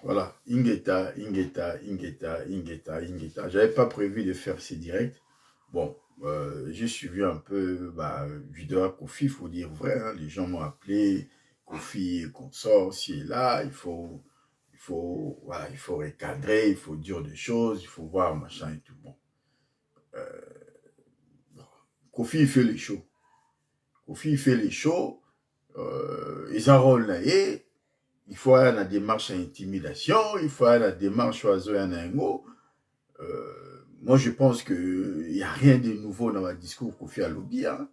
Voilà, Ingeta, Ingeta, Ingeta, Ingeta, Ingeta. J'avais pas prévu de faire ces directs. Bon, j'ai suivi un peu vidéo à Kofi, il faut dire vrai. Hein, les gens m'ont appelé, Kofi consort, si et là, voilà, il faut recadrer, il faut dire des choses, il faut voir, machin et tout. Bon, Kofi, il fait les shows. Kofi, il fait les shows. Ils enrôlent là, et il faut aller dans la démarche à intimidation, il faut aller dans la démarche à Zoyanango. Moi, je pense qu'il n'y a rien de nouveau dans le discours Kofi Alobi. Hein.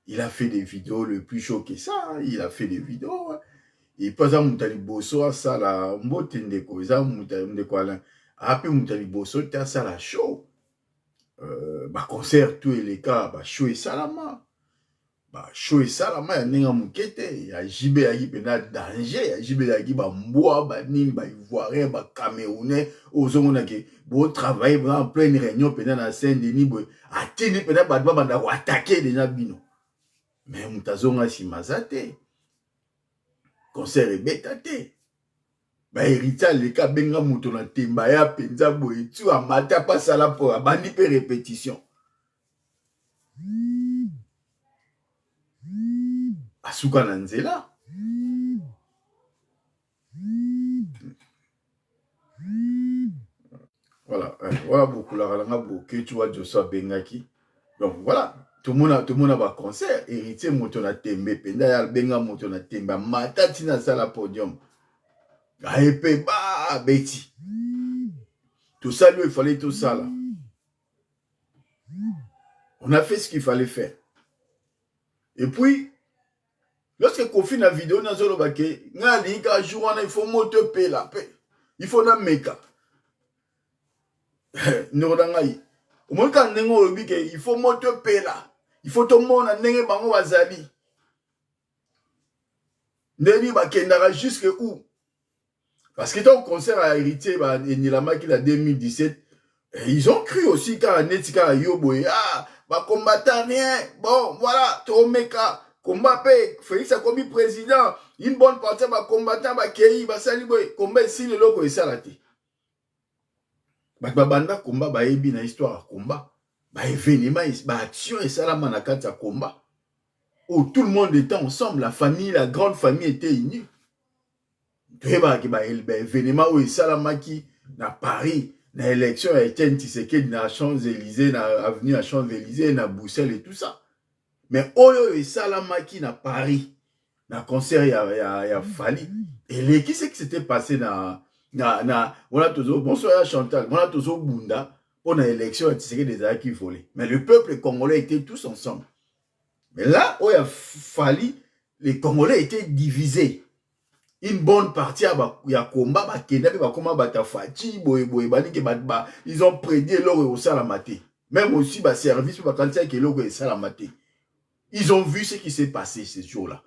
Il a fait des vidéos le plus chaud que ça. Hein. Il a fait des vidéos. Hein. Et pas ça, Moutali Bosso, ça là, Mbotendeko, ça, Moutali Alain. Après, Moutali Bosso, tu as ça là chaud. Concert, tous les cas, chaud et salama. Chaud et salama, il y a un mouquette. Il y a JB, il y a danger. Il y a JB, il y a Mboa, Nil, Ivoirien, Camerounais, aux hommes qui bon travail en pleine réunion pendant la scène de Nibo. Atteindre pendant que attaquer déjà bino. Mais Moutazonga si mazate. Concert est bêtate. Héritier les cas benga mouton na temba ya penza boy tu amata pas ça là pour abandi pe répétition. Asuka na nzela. Voilà, voilà beaucoup la ralanga beaucoup tu vois Joshua Bengaki. Donc voilà, tout le monde a un concert, héritier mouton na tembe penda ya benga mouton na temba mata tina sala podium. Aepe ba beti. Tout ça lui il fallait tout ça là. On a fait ce qu'il fallait faire. Et puis lorsque Kofi na vidéo na zolo bake, nga lika jouana il faut moto pe la pe. Il faut na meka. Nordanga au moins quand nengo obike il faut moto pe la. Il faut tout le monde nenge bango wazali. Neni bakendara jusque où? Parce que ton concert a hérité Nilama qui la 2017, ils ont cru aussi quand Netika Yobo combattant rien. Bon, voilà, Tomeka, combat paix, Félix a commis président, une bonne partie va combattant, va Kei, va Saliboy, combat si le logo est salati. Banda combat, ba ebi na histoire combat. Ba événement, ba action et salama na kata combat. Où tout le monde était ensemble, la famille, la grande famille était unie. Événement où Salamaki na Paris, na élection a été Tshisekedi na Champs-Élysées, na avenue à Champs-Élysées, na Bruxelles et tout ça. Mais Oyo et Salamaki na Paris, na concert ya Fali. Et qui c'est que c'était passé on a toujours bonsoir Chantal, on a toujours Bunda pour la élection à Tshisekedi des qui volé. Mais le peuple congolais était tous ensemble. Mais là où il a Fali, les Congolais étaient divisés. Une bonne partie ya combat ils ont prédit leur au salamate. Même aussi service pour quand que leur salamate. Ils ont vu ce qui s'est passé ce jour-là.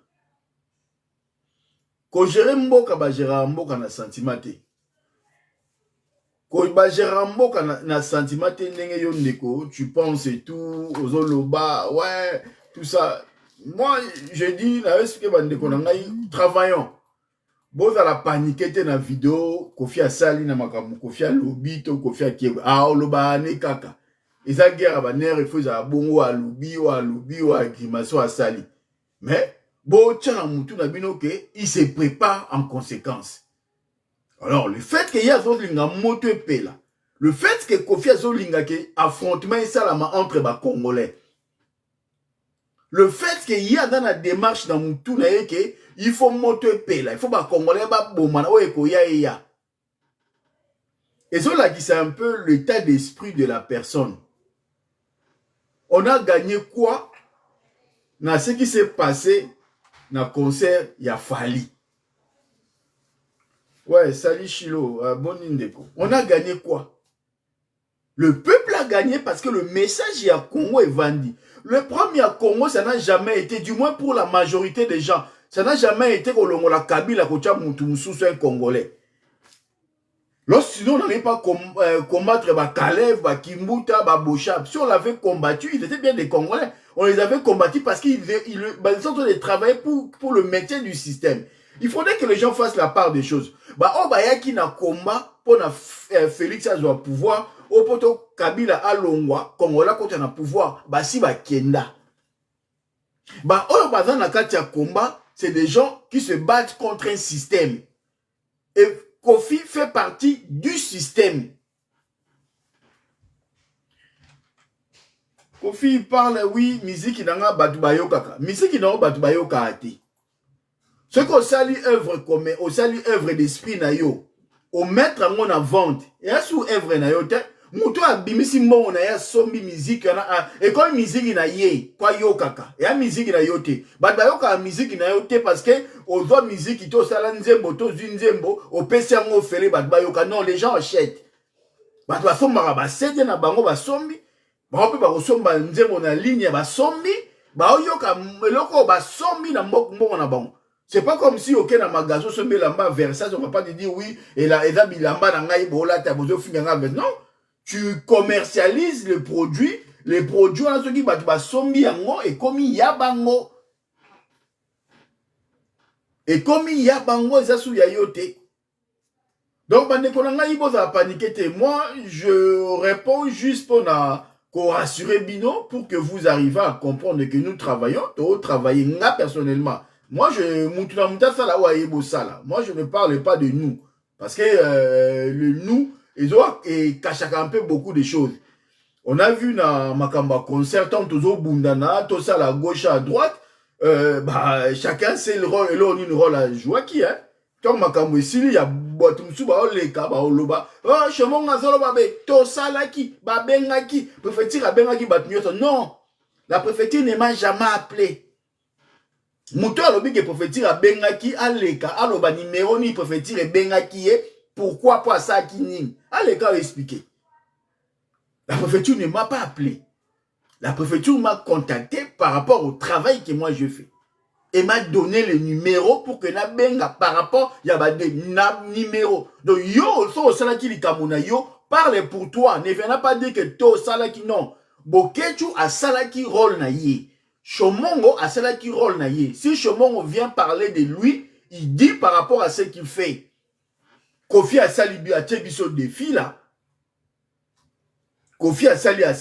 Ko gérer mboka ba gérer mboka na sentimate. Ko ba gérer mboka na sentimate ndenge yo ndeko, tu penses et tout, ozoloba, ouais, tout ça. Moi je dis na que bandeko na ngai travaillons. Boza la paniqué dans la vidéo, Kofi a sali na makamu, Kofi a lobi, to Kofi a kiego. Ah, oloba ne kaka. Eza guerre ba nere, il faut za bongo a lobi, ou a grimace, a sali. Mais, bo tchala moutou na bino ke, il se prépare en conséquence. Alors, le fait que y a zolinga moto pe là, le fait que Kofi a zolinga ke affrontement et salama entre ba Congolais, le fait qu'il y a dans la démarche dans moutou na yeke, il faut monter paix là, il faut pas Congolais ba bomana o eko ya. Et cela qui c'est un peu l'état d'esprit de la personne. On a gagné quoi dans ce qui s'est passé dans le concert ya Fali. Ouais, salut Chilo, bon indeko. On a gagné quoi? Le peuple a gagné parce que le message ya Congo est vendu. Le premier à Congo, ça n'a jamais été, du moins pour la majorité des gens, ça n'a jamais été que la Kabila, un Congolais. Lorsque on n'avait pas combattre Kalev, Kimbuta, Bochab, si on l'avait combattu, ils étaient bien des Congolais. On les avait combattus parce qu'ils sont en train de travailler pour le maintien du système. Il faudrait que les gens fassent la part des choses. ba o ba yaki na combat pour na Félix azwa pouvoir o poto Kabila alongwa Kongola kota na pouvoir ba si ba kenda ba o baza na kati ya combat c'est des gens qui se battent contre un système et Kofi fait partie du système. Kofi parle, oui, musique nanga batu bayokaka. Musique nanga batu bayokaka te. Ce qu'on sali œuvre comme, on sali œuvre d'esprit na yo, au mettre en mon vente, et à sous œuvre na yo te, mouto a bimisi mbongo na ya sombi musique na et quand musique na ye, kwa yokaka, et à musique na yo te. Batu bayokaka musique na yo te parce que, au doit musique to sala nzembo, to zunzembo, au pesi ango fele batu bayoka. Non, les gens achètent. Batu basomba ba sede na bango ba sombi. Ba pe ba kosomba nzembo na ligne ba sombi, ba oyoka eloko ba sombi na mboko na bango. C'est pas comme si aucun na magasin sombi lamba Versace, on va pas te dire oui et là eza bilamba na ngai bola ta bozo finga nga. Non, tu commercialises le produit, les produits na soki ba sombi yango et komi ya bango. Et komi ya bango eza su ya yote. Donc bande ko na ngai boza paniquer. Moi je réponds juste pour rassurer Bino pour que vous arrivez à comprendre que nous travaillons, nga personnellement. Moi, moi, je ne parle pas de nous. Parce que le nous, ils ont caché un peu beaucoup de choses. On a vu dans Makamba concert, tant tous Bundana, tout ça à gauche, à droite, chacun sait le rôle, et là, on a une rôle à jouer qui, hein. Tant Makamba ici, il y a Botumsu, Oleka, Oloba, oh, chemin, Nazolo, tout ça là qui, Bengaki, préfecture à Bengaki, Batnyoto. Non, la préfecture ne m'a jamais appelé. Mouto alobi que préfecture à Bengaki, Aleka, Aloba numéro ni préfecture et Bengaki, pourquoi pas ça qui n'y? Aleka a expliqué. La préfecture ne m'a pas appelé. La préfecture m'a contacté par rapport au travail que moi je fais. Et m'a donné le numéro pour que na benga par rapport il y a des numéros. Donc yo so salaki li kamuna yo parle pour toi, ne viens pas dire que to salaki non. Bokechu a salaki rôle na ye. Chomongo a salaki rôle na ye. Si Chomongo vient parler de lui, il dit par rapport à ce qu'il fait. Kofi a sali a biso défi là. Kofi a sali hein.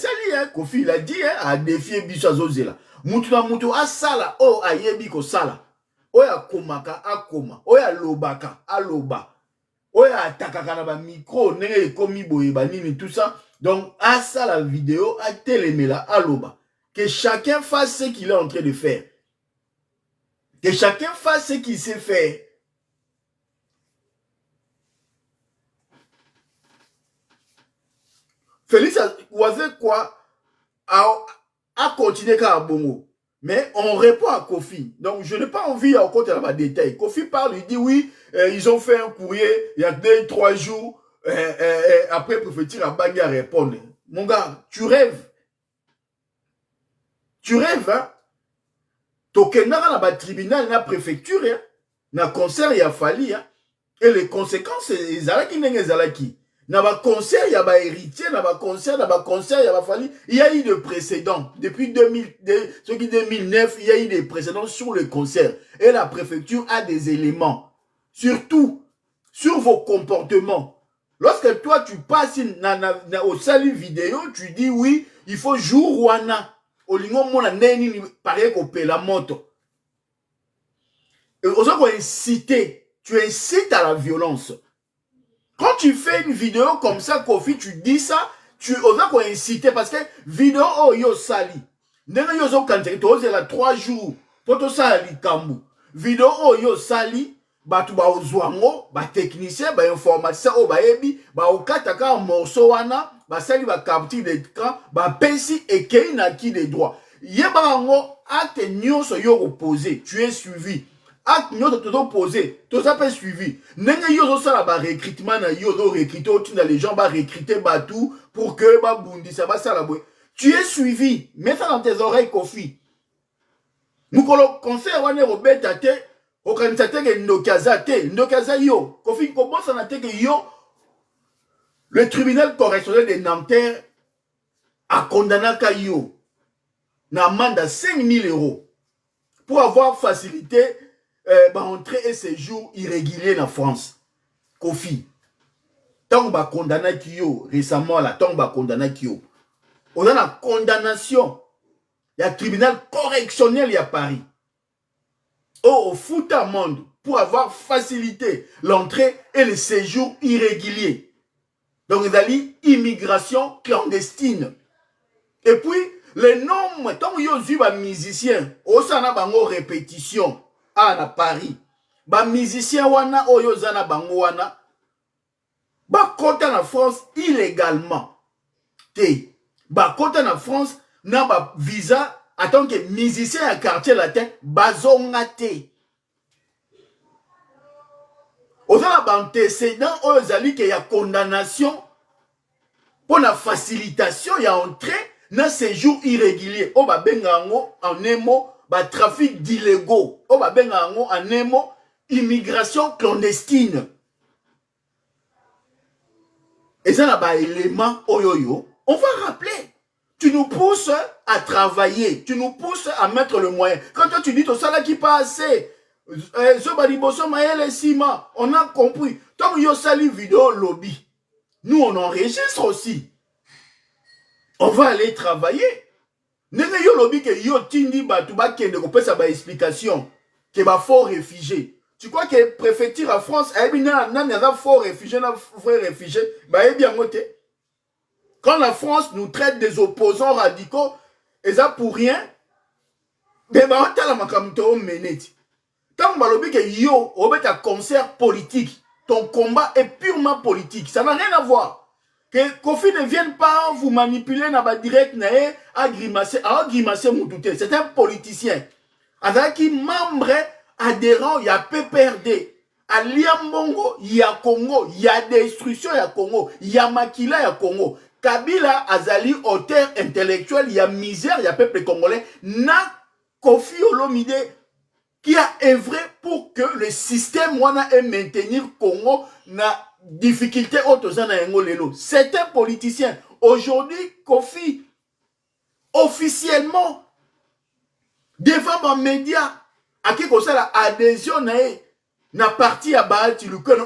Kofi il a dit hein, a défié biso azozela. Mutu na mutu asala o ayebi ko sala. Oya komaka akoma, oya lobaka aloba. Oya atakaka na ba micro nenge komi boye ba nini tout ça. Donc asala vidéo a telemela aloba. Que chacun fasse ce qu'il est en train de faire. Que chacun fasse ce qu'il sait faire. Félix Oise quoi a continué à Bongo. Mais on répond à Kofi. Donc, je n'ai pas envie à compter dans les détails. Kofi parle, il dit oui, ils ont fait un courrier il y a 2-3 jours. Après, préfecture à Bangui à répondre. Mon gars, tu rêves. Tu rêves, hein? Tokenara na ba tribunal na préfecture, hein? Na concert il a fallu, hein? Et les conséquences, ezalaki nenge ezalaki. Na ba concert, il y a ba héritier, na ba concert, il y a ba fallu. Il y a eu des précédents. Depuis 2009, il y a eu des précédents sur le concert. Et la préfecture a des éléments. Surtout, sur vos comportements. Lorsque toi, tu passes au salut vidéo, tu dis oui, il faut jour wana. Olingo mona neni pareil qu'on paie la moto. Et aux autres, tu incites à la violence. Quand tu fais une vidéo comme ça, Kofi, tu dis ça, tu oses inciter parce que vidéo oh yo sali. Nena yo zo kante, tu oses la 3 jours. Poto sali kambu. Vidéo oh yo sali, batu ba ozwango, ba technicien, ba informaticien, oh ba ebi, ba okataka un morceau wana, ba sali ba capture d'écran, ba pensi et kei na qui des droits. Yeba ngo acte nyonso yo opposé, tu es suivi. Acte nyonso to opposé, to ça peut suivi. Nenge yo zo sala ba recrutement na yo zo recruter otina les gens ba recruter batou pour que ba bundi ça va sala boy. Tu es suivi, mets ça dans tes oreilles Kofi. Mukolo concert wane robeta te, okanisate ke ndokaza te, ndokaza yo. Kofi commence na te ke yo. Le tribunal correctionnel de Nanterre a condamné Kayo na amende à 5 000 € pour avoir facilité entrée et séjour irrégulier en France. Kofi. Tant que condamné Kyo, récemment, là, tant que condamné Kyo. On a la condamnation. Il y a un tribunal correctionnel à Paris. Au foot à monde pour avoir facilité l'entrée et le séjour irrégulier. Donc, il y a l'immigration clandestine. Et puis, les noms, tant que vous avez des musiciens, vous avez une répétition à Paris. Les musiciens, vous avez en France illégalement. En France, vous avez un visa en tant que musicien à quartier latin, bazongate. Vous avez un antécédent, vous avez une condamnation pour la facilitation, il y a entrée dans séjour irrégulier. On va en émo, trafic d'illégaux. On va en émo, immigration clandestine. Et ça, là, élément, oyoyo, on va rappeler. Tu nous pousses à travailler. Tu nous pousses à mettre le moyen. Quand toi, tu dis tout ça là qui passe assez, on a compris. Tant que yo sali vidéo lobby, nous, on enregistre aussi. On va aller travailler. Nene yo lobby que yo tindi batuba kende ko pesa ba explication que ba faux réfugié. Tu crois que préfecture en France a bien un faux réfugié, un vrai réfugié, bah bien moté. Quand la France nous traite des opposants radicaux, et ça pour rien, mais bah on t'a la makamto meneti. Tant que balobi que yo obet un concert politique, ton combat est purement politique, ça n'a rien à voir. Que Kofi ne vienne pas vous manipuler dans la direct à grimacer, Moutouté. C'est un politicien. Avec qui membre adhérent, il y a PPRD. À Liambongo, il y a Congo. Il y a destruction, il y a Congo. Il y a Makila, il y a Congo. Kabila, Azali, auteur intellectuel, il y a misère, il y a peuple congolais. Na Kofi Olomide qui a œuvré pour que le système wana et maintenir Congo na difficulté c'est un politicien. Aujourd'hui, Kofi, officiellement, devant les médias, à qui ça la adhésion na parti à Baal Tiluken,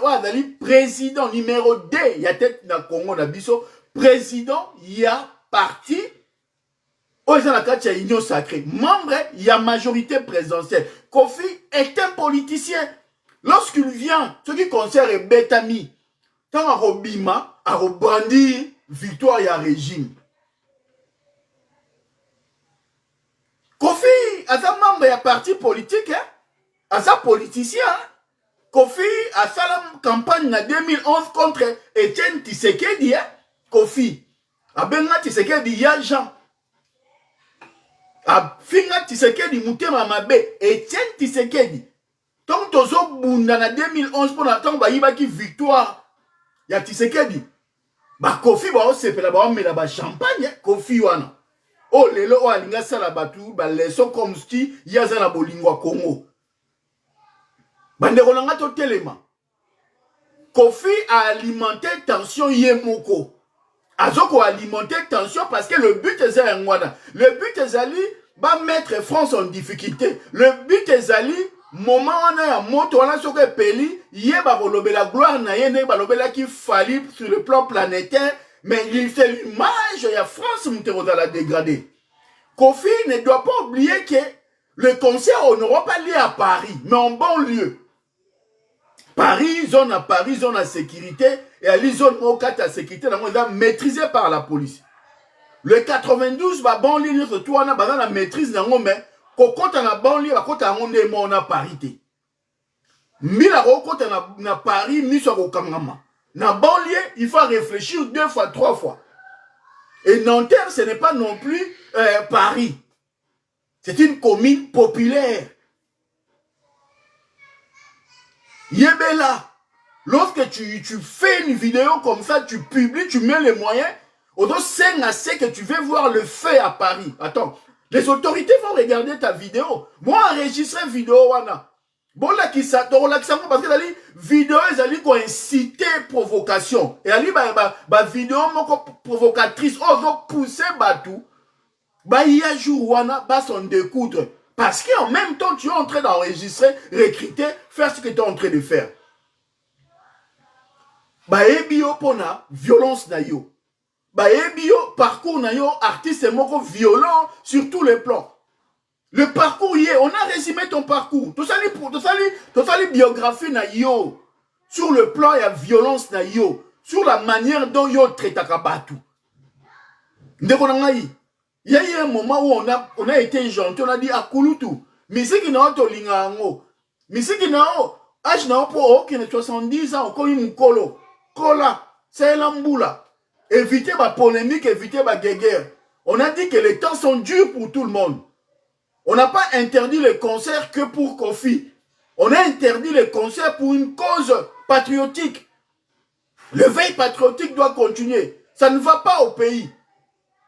président numéro 2, il y a tête na Congo na biso, président, il y a parti, il y a union sacrée, membre, il y a majorité présidentielle. Kofi est un politicien. Lorsqu'il vient, ce qui concerne Betami, tant à Robima, à Robandi, victoire et à régime. Kofi, à sa membre et à parti politique, hein, à sa politicien, hein. Kofi, à sa campagne en 2011 contre Etienne Tshisekedi, hein. Kofi, à Benga Tshisekedi, il y a Jean. À Finga Tshisekedi, Moutema Mabe, Etienne Tshisekedi. Tant que tu as 2011 pour l'attendre, il y a une victoire. Il y a Tshisekedi. Bah, Kofi, c'est la champagne. Kofi, wana. Oh, lelo, oh, alinga sala batu, bah, leçon comme si, il y a un bolingwa Congo. Bande rolanga to telema. Kofi a alimenté tension yemoko. Azoko a alimenté tension parce que le but est un wana. Le but est d'aller, bah, mettre France en difficulté. Le but est d'aller, moment on a un moto on a sur le pays yeba kolobé la gloire na yene balobela qui fallit sur le plan planétaire mais il fait l'image il y a France montero dans la dégradée. Kofi ne doit pas oublier que le concert n'aura pas lieu à Paris mais en banlieue. Paris zone à sécurité et à la zone à sécurité maîtrisée par la police. Le 92 va banlieue sur toi on a la maîtrise d'un homme. Quand on a banlieue, on a parité. Mila quand on a Paris, mis sur le Kangama. Na banlieue, il faut réfléchir 2 fois, 3 fois. Et Nanterre, ce n'est pas non plus Paris. C'est une commune populaire. Yébela, lorsque tu fais une vidéo comme ça, tu publies, tu mets les moyens, au dos c'est que tu veux voir le fait à Paris. Attends. Les autorités vont regarder ta vidéo. Moi, enregistrer vidéo, wana. Bon, là, qui s'attend, parce que la vidéo, ils allaient inciter provocation. Et ali, bah, vidéo, provocatrice, on va pousser batou. Bah, il y a jour, wana, bah, s'en découdre. Parce qu'en même temps, tu es en train d'enregistrer, recruter, faire ce que tu es en train de faire. bayebi yo pona violence na yo. Bayebi yo parcours na yo artiste moko violent sur tous les plans. Le parcours y est, on a résumé ton parcours. Tout ça biographie na yo. Sur le plan il y a violence na yo, sur la manière dont yo traite kabatu. Ndeko na ngai. Il y a eu un moment où on a été gentil, on a dit akulutu. Misiki na to linga ngo. Misiki na o âge na po okene 70 ans ko mukolo. Kola, c'est l'amboula. Éviter ma polémique, éviter ma guéguerre. On a dit que les temps sont durs pour tout le monde. On n'a pas interdit les concerts que pour Kofi. On a interdit les concerts pour une cause patriotique. Le veille patriotique doit continuer. Ça ne va pas au pays.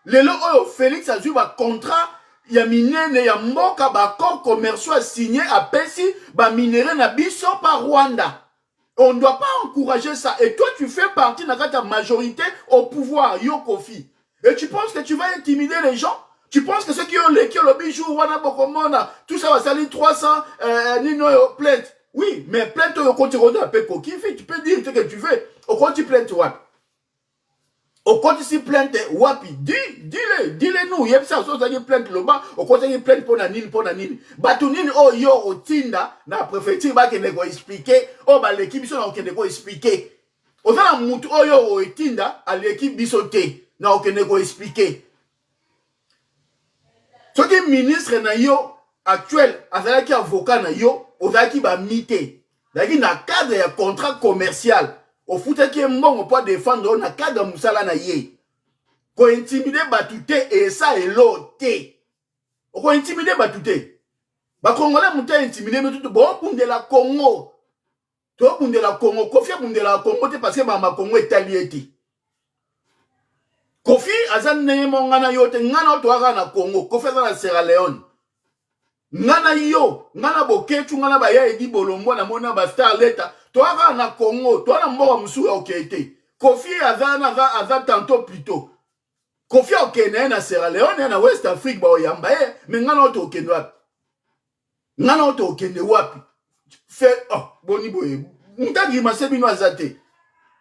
Les lots Félix a eu un contrat, il y a minene, il y a mboka, accord commercial signé à Pessi, minéré na biso par Rwanda. On ne doit pas encourager ça. Et toi, tu fais partie de ta majorité au pouvoir, Yo Kofi. Et tu penses que tu vas intimider les gens? Tu penses que ceux qui ont le bijou, Wana Bokomona, tout ça va salir 300 plaintes. Oui, mais plainte au compte de Peko. Qui fait? Tu peux dire ce que tu veux. Au compte de plainte, ouais. Au compte si plainte, wapi, dis-le nous. Il y a ça, ça y plainte là-bas. Au compte de plainte pour la nine. Batunine, oh yo, au tinda, na préfecture, bah, qui n'est expliquer. Oh, bah, l'équipe, ils sont qui n'est expliquer. Au fait, la moutou, oh yo, au tinda, à l'équipe, bisoté. Na, qui n'est expliquer. Ce qui est ministre na yo, actuel, azala qui avocat na yo, ozala qui ba mité. Daki na cadre ya contrat commercial. Au foute qui est bon, on peut défendre, on a cadre moussala na ye. Ko intimider batute, et ça est l'autre. Ko intimider batute. Ba Congolais mouté intimider, mais tout bon, pour de la Congo. Toi, pour de la Congo, Kofi pour de la Congo, parce que ma Congo est alliée. Kofi azan neyemo ngana yote ngana otwaka na Congo, Kofi azan na Sierra Leone. Ngana yo, ngana boketu ngana baya edi bolombo na mona ba Starleta, twaka na Congo, twana mboka musuya okete. Kofi azan tantôt plutôt. Kofi okene na Sierra Leone na West Afrique ba oyamba mais ngana oto okene wapi. Ngana oto okene wapi. Fait boni boye. Mutagi masebino azate.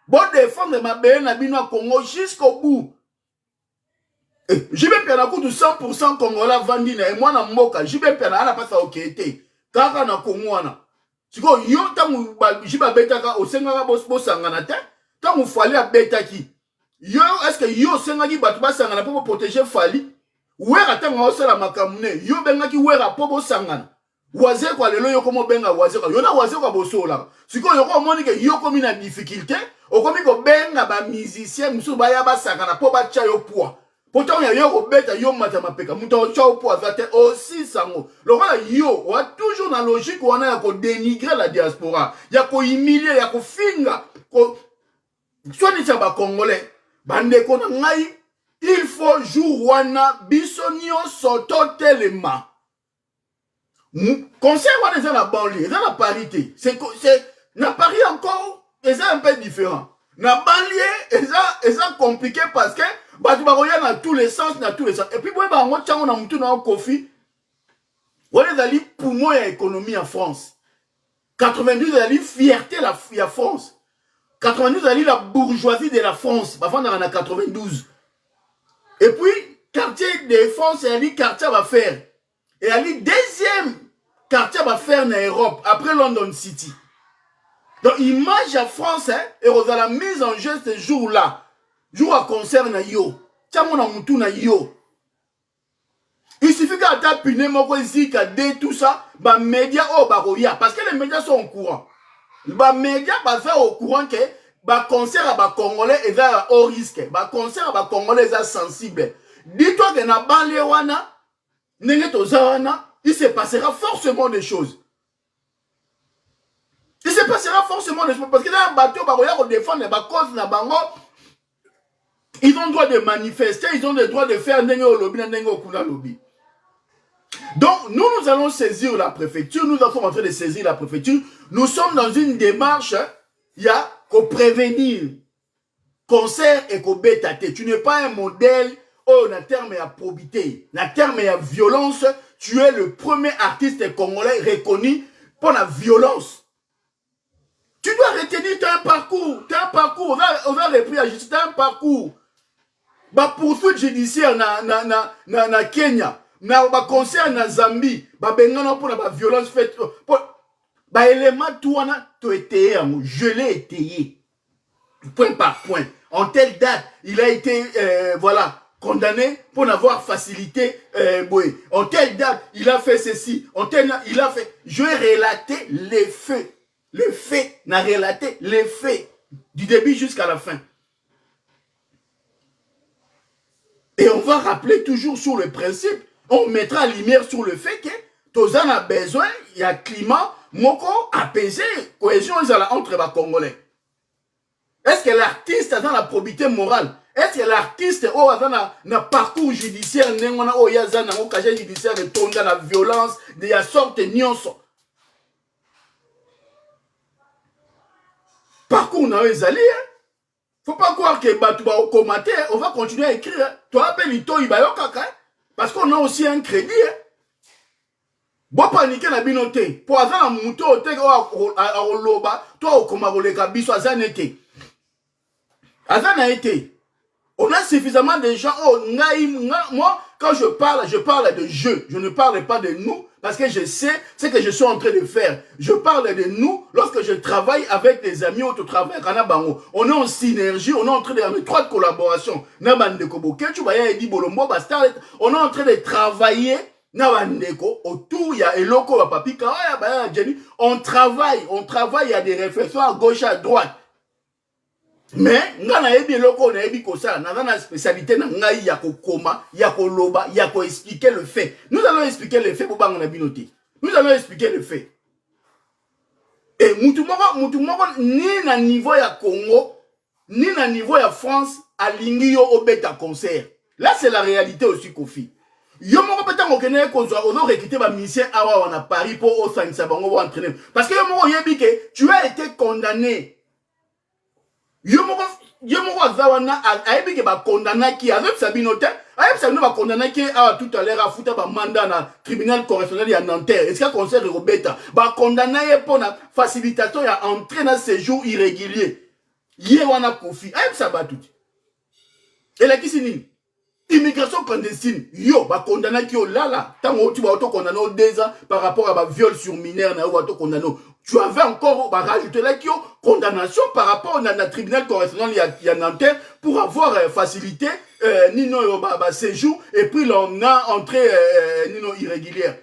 Bon défendre ma belle na bino Congo jusqu'au bout. J'ai même perdu un coup de 100% Congolais vendina et moi na mboka, j'ai même perdu na pasa okete. Kaka na Congo ana. Siko yo tangu jiba betaka osenga boss sangana te. Tangu fali a betaki. Yo est-ce que yo senga ki batu ba sangana pour protéger fali? Wera tangu osala makamune, yo benga ki wera po bo sangana. Waze kwa lelo yo komo benga waze kwa. Yo na waze kwa bosola. Siko yo ko moni ke yo komi na difficulté, o komi ko benga ba musicien musu ba ya ba sangana po ba cha yo poa. Pourtant, il y a un bête, il y a un matamapeka. Mouton chao pour azater aussi sango. Le roi yo, on a toujours dans la logique où on a dénigrer la diaspora. Il y a qu'on humilier, il y a qu'on finga. Soit ni chaba congolais. Bande kona ngai. Il faut jour wana bisonio soto telema. Conseil wana c'est la banlieue, c'est la parité. C'est na Paris encore, c'est un peu différent. Na banlieue, c'est compliqué parce que batu baroya na tous les sens, na tous les sens. Et puis, bon, on a moutou na Kofi. On est allé pour moi à l'économie en France. 92 allé fierté la France. 92 allé la bourgeoisie de la France. Avant, on a 92. Et puis, quartier défense, et allé quartier va faire. Et allé deuxième quartier va faire en Europe, après London City. Donc, image à France, hein, et on a la mise en jeu ce jour-là. Jour à concert na yo. Tiens mon moutou na yo. Il suffit qu'à taper moko zika de tout ça, bah médias oh baroya parce que les médias sont au courant. Bah médias bah faire au courant que bah concert à bah congolais et va au risque. Bah concert à bah congolais est sensible. Dis-toi que na banlieue wana nengeto zawana, il se passera forcément des choses. Il se passera forcément des choses parce que dans un bateau baroya on défend les cause na bango. Ils ont le droit de manifester, ils ont le droit de faire n'engue au lobby, n'engue au kuna lobby. Donc, nous allons saisir la préfecture, nous sommes en train de saisir la préfecture. Nous sommes dans une démarche, il y a qu'au prévenir, concert et qu'au bétate. Tu n'es pas un modèle, oh, na terme à probité, na terme à violence, tu es le premier artiste congolais reconnu pour la violence. Tu dois retenir, tu es un parcours, on a repris la justice, t'as un parcours. Ba poursuite judiciaire na Kenya, na ba concert na Zambie, ba bengana pour la violence faite, ba élément tout on a tout étayé, je l'ai étayé, point par point. En telle date, il a été, voilà, condamné pour n'avoir facilité, en telle date, il a fait ceci, en telle date, il a fait, je vais relater les faits. Le fait n'a relaté les faits du début jusqu'à la fin. Et on va rappeler toujours sur le principe, on mettra lumière sur le fait que tous en a besoin, il y a climat, moko apaisé, cohésion entre les Congolais. Est-ce que l'artiste a dans la probité morale? Est-ce que l'artiste a dans le parcours judiciaire, il y a un casier judiciaire de ton dans la violence, de la sorte de nyonso? Parcours n'a pas allé, hein? Faut pas croire que tu vas commenter, on va continuer à écrire. Toi, appelle Ito Ibayo Kaka, parce qu'on a aussi un crédit. Hein? Bon, paniquer la binoté. Pour avoir un mouton au teg à Oloba, toi, au Komarole Kabiso, Azan été. Azan a été. On a suffisamment de gens. Oh, moi, quand je parle de jeu. Je ne parle pas de nous, parce que je sais ce que je suis en train de faire. Je parle de nous lorsque je travaille avec des amis au travail. On est en synergie, on est en train de faire une étroite collaboration. On est en train de travailler autour, il y a Eloko, Papi, on travaille, il y a des réflexions à gauche, à droite. Mais, nga na ebi loko na ebi kosa, na spécialité na nga ya ko koma, ya ko loba, ya ko expliquer le fait. Nous allons expliquer le fait pour bang na binoté. Nous allons expliquer le fait. Et mutumoko ni na niveau ya Congo, ni na niveau ya France, alingi yo obeta concert. Là c'est la réalité aussi Kofi. Yo moko peta ngokene ko zo ozo recruter ba musicien awa wana Paris pour au sanisa bango entraîner. Parce que yo moko yebi que tu as été condamné. Yomoko azawana aibi ke ba condamné qui avec Sabinote aibi Sabino ba condamné qui a tout à l'heure a foutu ba mandat na tribunal correctionnel ya Nanterre est-ce que conseil Robeta ba condamné pour na facilitation ya entrée na séjour irrégulier yé wana Kofi aibi Sabatu et la kisini immigration clandestine yo ba condamné qui là tango tu ba auto condamné 2 ans par rapport à ba viol sur mineur na auto condamné. Tu avais encore rajouté là condamnation par rapport au tribunal correctionnel il y a Nanterre pour avoir facilité Nino séjour et puis l'on a entrée Nino irrégulière.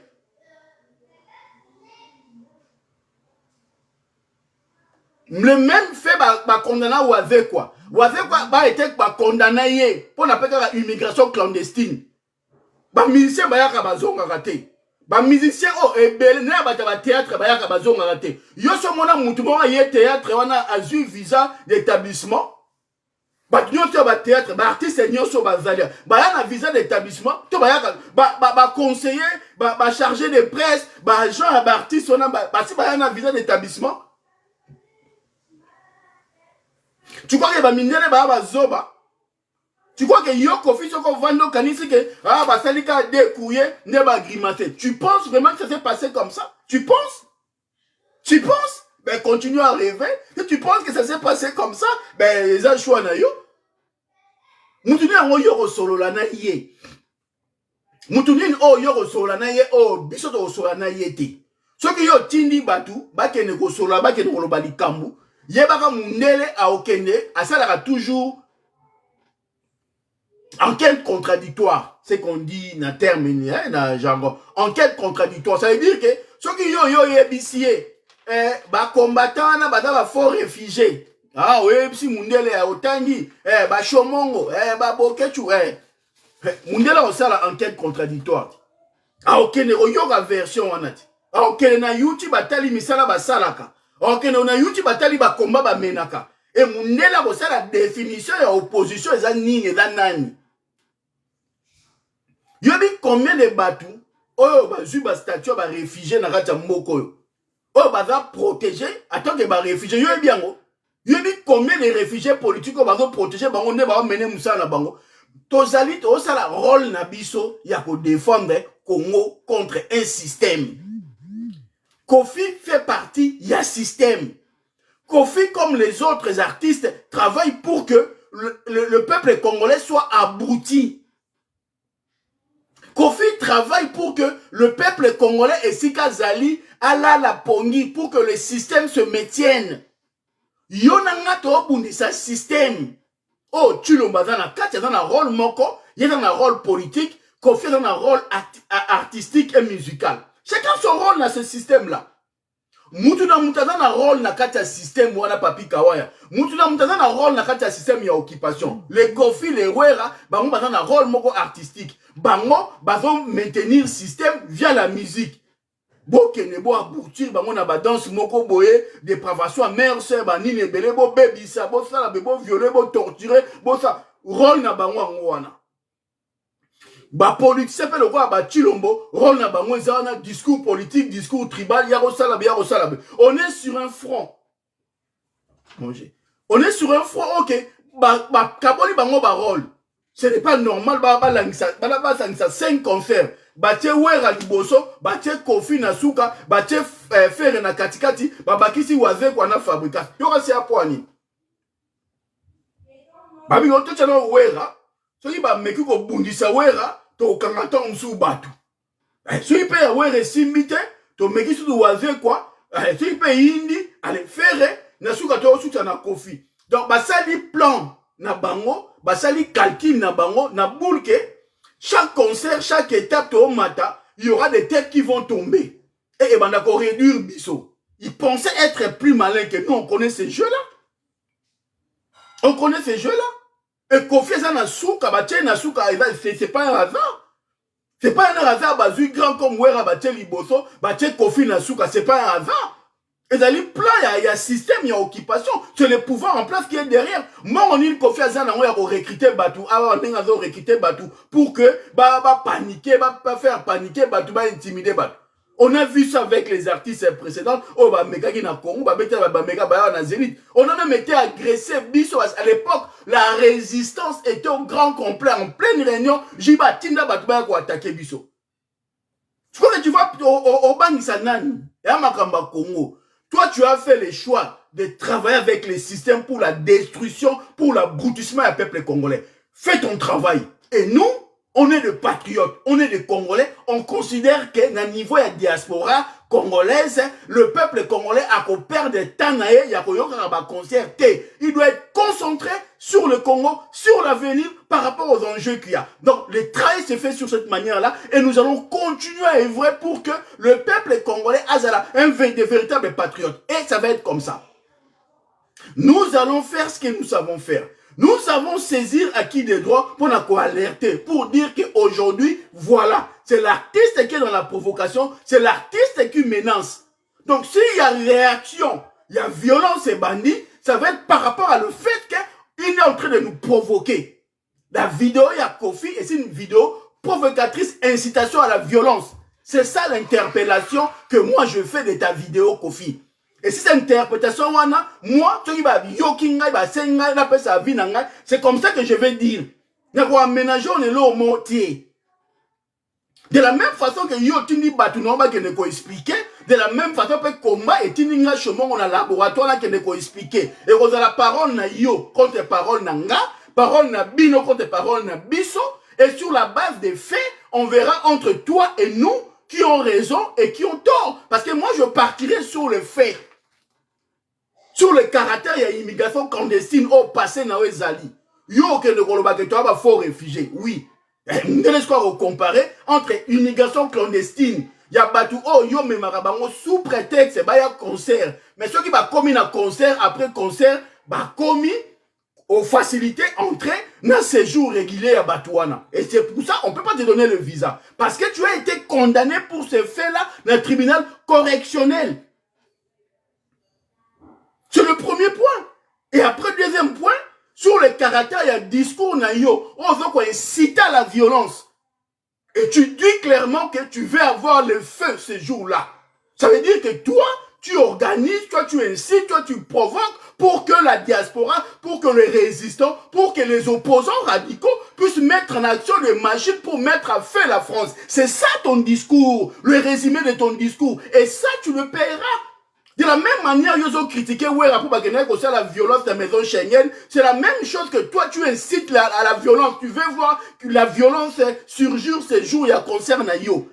Le même fait condamné ou avec quoi? Ou avec quoi été condamné pour l'appeler immigration clandestine. Ministère bayaka bazonga raté. Ba musicien ebele na ba théâtre ba yaka bazonga raté. Yo so mona mutu mo ye théâtre wana azu visa d'établissement. Ba nyoto ba théâtre ba artiste nyoso ba zalia. Ba yana visa d'établissement, to ba yaka ba conseiller, ba chargé de presse, ba agent ba artiste wana ba si ba yana visa d'établissement. Tu crois que ba minere ba zoba? Tu crois que Yoko Fisoko Vando Kanisi que Basalika découillé ne va grimacer. Tu penses vraiment que ça s'est passé comme ça? Tu penses? Tu penses? Ben continue à rêver. Si tu penses que ça s'est passé comme ça, ben les achouans na yo. Moutuni en yoro solo la na ye. Moutuni en yoro solo la na ye biso to solo na ye te. Ce qui yo tindi batu, ba kene ko solo ba kene ko lobali kambu. Ye baka mundele a okende, asalaka toujours enquête contradictoire, c'est qu'on dit dans terme, dans jargon. Enquête contradictoire, ça veut dire que ceux qui yo yebisier, combattant na fort réfugié. Ah oui, si mundele a otangi, chomongo, bokechu, mundele on ça la enquête contradictoire. Ah ok, ne yoga version wanati. Ah ok, na YouTube batali misala basalaka. Ah ok, na YouTube batali ba combat ba menaka. Et mundele on ça la définition ya opposition eza nini eza nani. Yobi combien de bateaux bazu ba statut ba réfugié na kati mboko baza protégé attends que ba réfugié yobi yango yobi combien de réfugiés politiques bazo protéger bango ne ba mener musala bango tozali to sala rôle na biso ya ko défendre Congo contre un système. Kofi fait partie ya système. Kofi, comme les autres artistes, travaille pour que le peuple congolais soit abruti. Kofi travaille pour que le peuple congolais et Sika Zali ala la pongi pour que le système se maintienne. Yonanga to bundisa système. Oh, tu l'as dans la carte, il y a un rôle moko, il y a un rôle politique, Kofi dans un rôle artistique et musical. Chacun son rôle dans ce système-là. Mutuna mutazana rôle na kati ya système wana papi kawaya. Mutuna mutazana rôle na kati ya système ya occupation. Les Kofi, les Wera, bango bazana rôle moko artistique. Bango bazon maintenir système via la musique. Boke ne bo aboutir bango na ba danse moko boye, dépravation à mère sœur banini ebele bo bebisa, bo sala bo violer, bo torturer, bo sa rôle na bango wana. Ba politicien pe le quoi ba Chilombo rôle na bango ezana discours politique, discours tribal, ya rosala. On est sur un front. On est sur un front, OK. Ba kaboli bango ba rôle. Ce n'est pas normal ba langisa 5 concerts. Ba tie wera liboso, ba tie Kofi na suka, ba tie fere na katikati, ba bakisi waze kwa na fabrication. Yo kasi apwani. Ba bi oto chana wera. Soki ba meki ko bundisa wera to kangata msu batu. Soki pe ya wera simbite to meki su waze kwa. Soki pe indi ale fere na suka to suta na Kofi. Donc basali plan na bango, basali calcul na bango na boule que chaque concert, chaque étape to mata, il y aura des têtes qui vont tomber. Et ben d'accord réduire biso. Ils pensaient être plus malins que nous, on connaît ces jeux-là. On connaît ces jeux-là. Et Kofi Zanasuka, c'est pas un hasard. C'est pas un hasard, bazu grand comme Wera Baché Liboso, Baché Kofi Nasuka, c'est pas un hasard. Et dans les plans, il y a système, il y a occupation. C'est le pouvoir en place qui est derrière. Moi, on dit Kofi Azana, on a recruté Batou, on a recruté Batou, pour que, paniquer, faire paniquer Batou, intimider Batou. On a vu ça avec les artistes précédents. Oh, mega qui na Congo, mega na Zénith. On a même été agressé. Biso, à l'époque, la résistance était au grand complet. En pleine réunion, Jiba Tinda Batouba pour attaquer Biso. Tu vois, au Bangisanan, et à Makamba Congo, toi, tu as fait le choix de travailler avec les systèmes pour la destruction, pour l'abrutissement du peuple congolais. Fais ton travail. Et nous, on est des patriotes, on est des Congolais, on considère que dans le niveau de la diaspora congolaise, le peuple congolais a qu'au perdre de temps, il doit être concentré sur le Congo, sur l'avenir par rapport aux enjeux qu'il y a. Donc le travail se fait sur cette manière-là et nous allons continuer à œuvrer pour que le peuple congolais ait de véritables patriotes. Et ça va être comme ça. Nous allons faire ce que nous savons faire. Nous savons saisir acquis des droits pour nous alerter, pour dire qu'aujourd'hui, voilà, c'est l'artiste qui est dans la provocation, c'est l'artiste qui menace. Donc s'il y a réaction, il y a violence et bandit, ça va être par rapport à le fait qu'il est en train de nous provoquer. La vidéo, il y a Kofi et c'est une vidéo provocatrice, incitation à la violence. C'est ça l'interpellation que moi je fais de ta vidéo, Kofi. Et si cette interprétation, moi, c'est comme ça que je vais dire. De la même façon que yo tini batu nomba que ne ko expliquer, de la même façon que combat et tini nga chemin on a laboratoire que ne ko expliquer. Et vous avez la parole na yo contre parole na nga, parole na bino contre parole na biso, et sur la base des faits, on verra entre toi et nous qui ont raison et qui ont tort. Parce que moi je partirai sur le fait. Sur le caractère, il y a immigration clandestine au passé na Zali. Yo que ne koloba que toi va faux réfugié. Oui. Nous devons comparer entre immigration clandestine. Il y a batou oh yo me marabango sous prétexte bah y a concert. Mais ceux qui va commis un concert après concert bah commis aux facilités entrée dans séjour régulier à Batouana. Et c'est pour ça on peut pas te donner le visa parce que tu as été condamné pour ce fait-là dans le tribunal correctionnel. C'est le premier point. Et après, deuxième point, sur le caractère, il y a discours naïo. On veut inciter à la violence. Et tu dis clairement que tu veux avoir le feu ce jour-là. Ça veut dire que toi, tu organises, toi, tu incites, toi, tu provoques pour que la diaspora, pour que les résistants, pour que les opposants radicaux puissent mettre en action des machines pour mettre à feu la France. C'est ça ton discours, le résumé de ton discours. Et ça, tu le paieras. De la même manière, ils ont critiqué la violence de la maison Schengen. C'est la même chose que toi, tu incites à la violence. Tu veux voir que la violence surgir ces jours et concerne yo.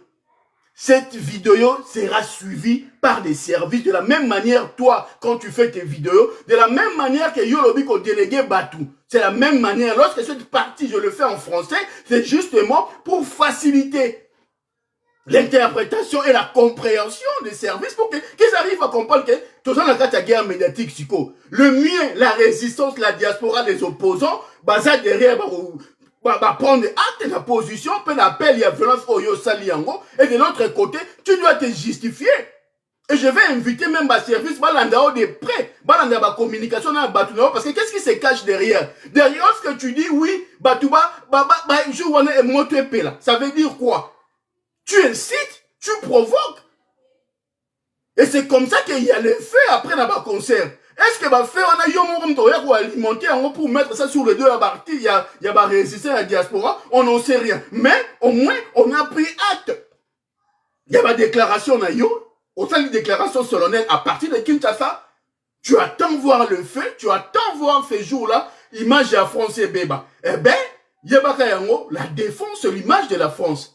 Cette vidéo sera suivie par des services. De la même manière, toi, quand tu fais tes vidéos, de la même manière que Yolobi qu'on délégué Batou. C'est la même manière. Lorsque cette partie, je le fais en français, c'est justement pour faciliter l'interprétation et la compréhension des services pour qu'ils arrivent à comprendre que tout ça dans la guerre médiatique, le mieux, la résistance, la diaspora des opposants, ça derrière, prendre acte de la position, peut l'appeler, il y a violence Oyo Saliango, et de l'autre côté, tu dois te justifier. Et je vais inviter même ma service, Balandao de près, Balanda ma communication dans Batouba, parce que qu'est-ce qui se cache derrière? Derrière ce que tu dis, oui, Batouba, ça veut dire quoi? Tu incites, tu provoques. Et c'est comme ça qu'il y a l'effet après dans le concert. Est-ce que on a eu alimenter pour mettre ça sur les deux parties, il y a résister à la diaspora, on n'en sait rien. Mais au moins, on a pris acte. Il y a ma déclaration, au sein d'une déclaration solennelle à partir de Kinshasa, tu attends voir le fait, tu attends voir ces jours-là, image de la France et Béba. Eh bien, la défense, c'est l'image de la France.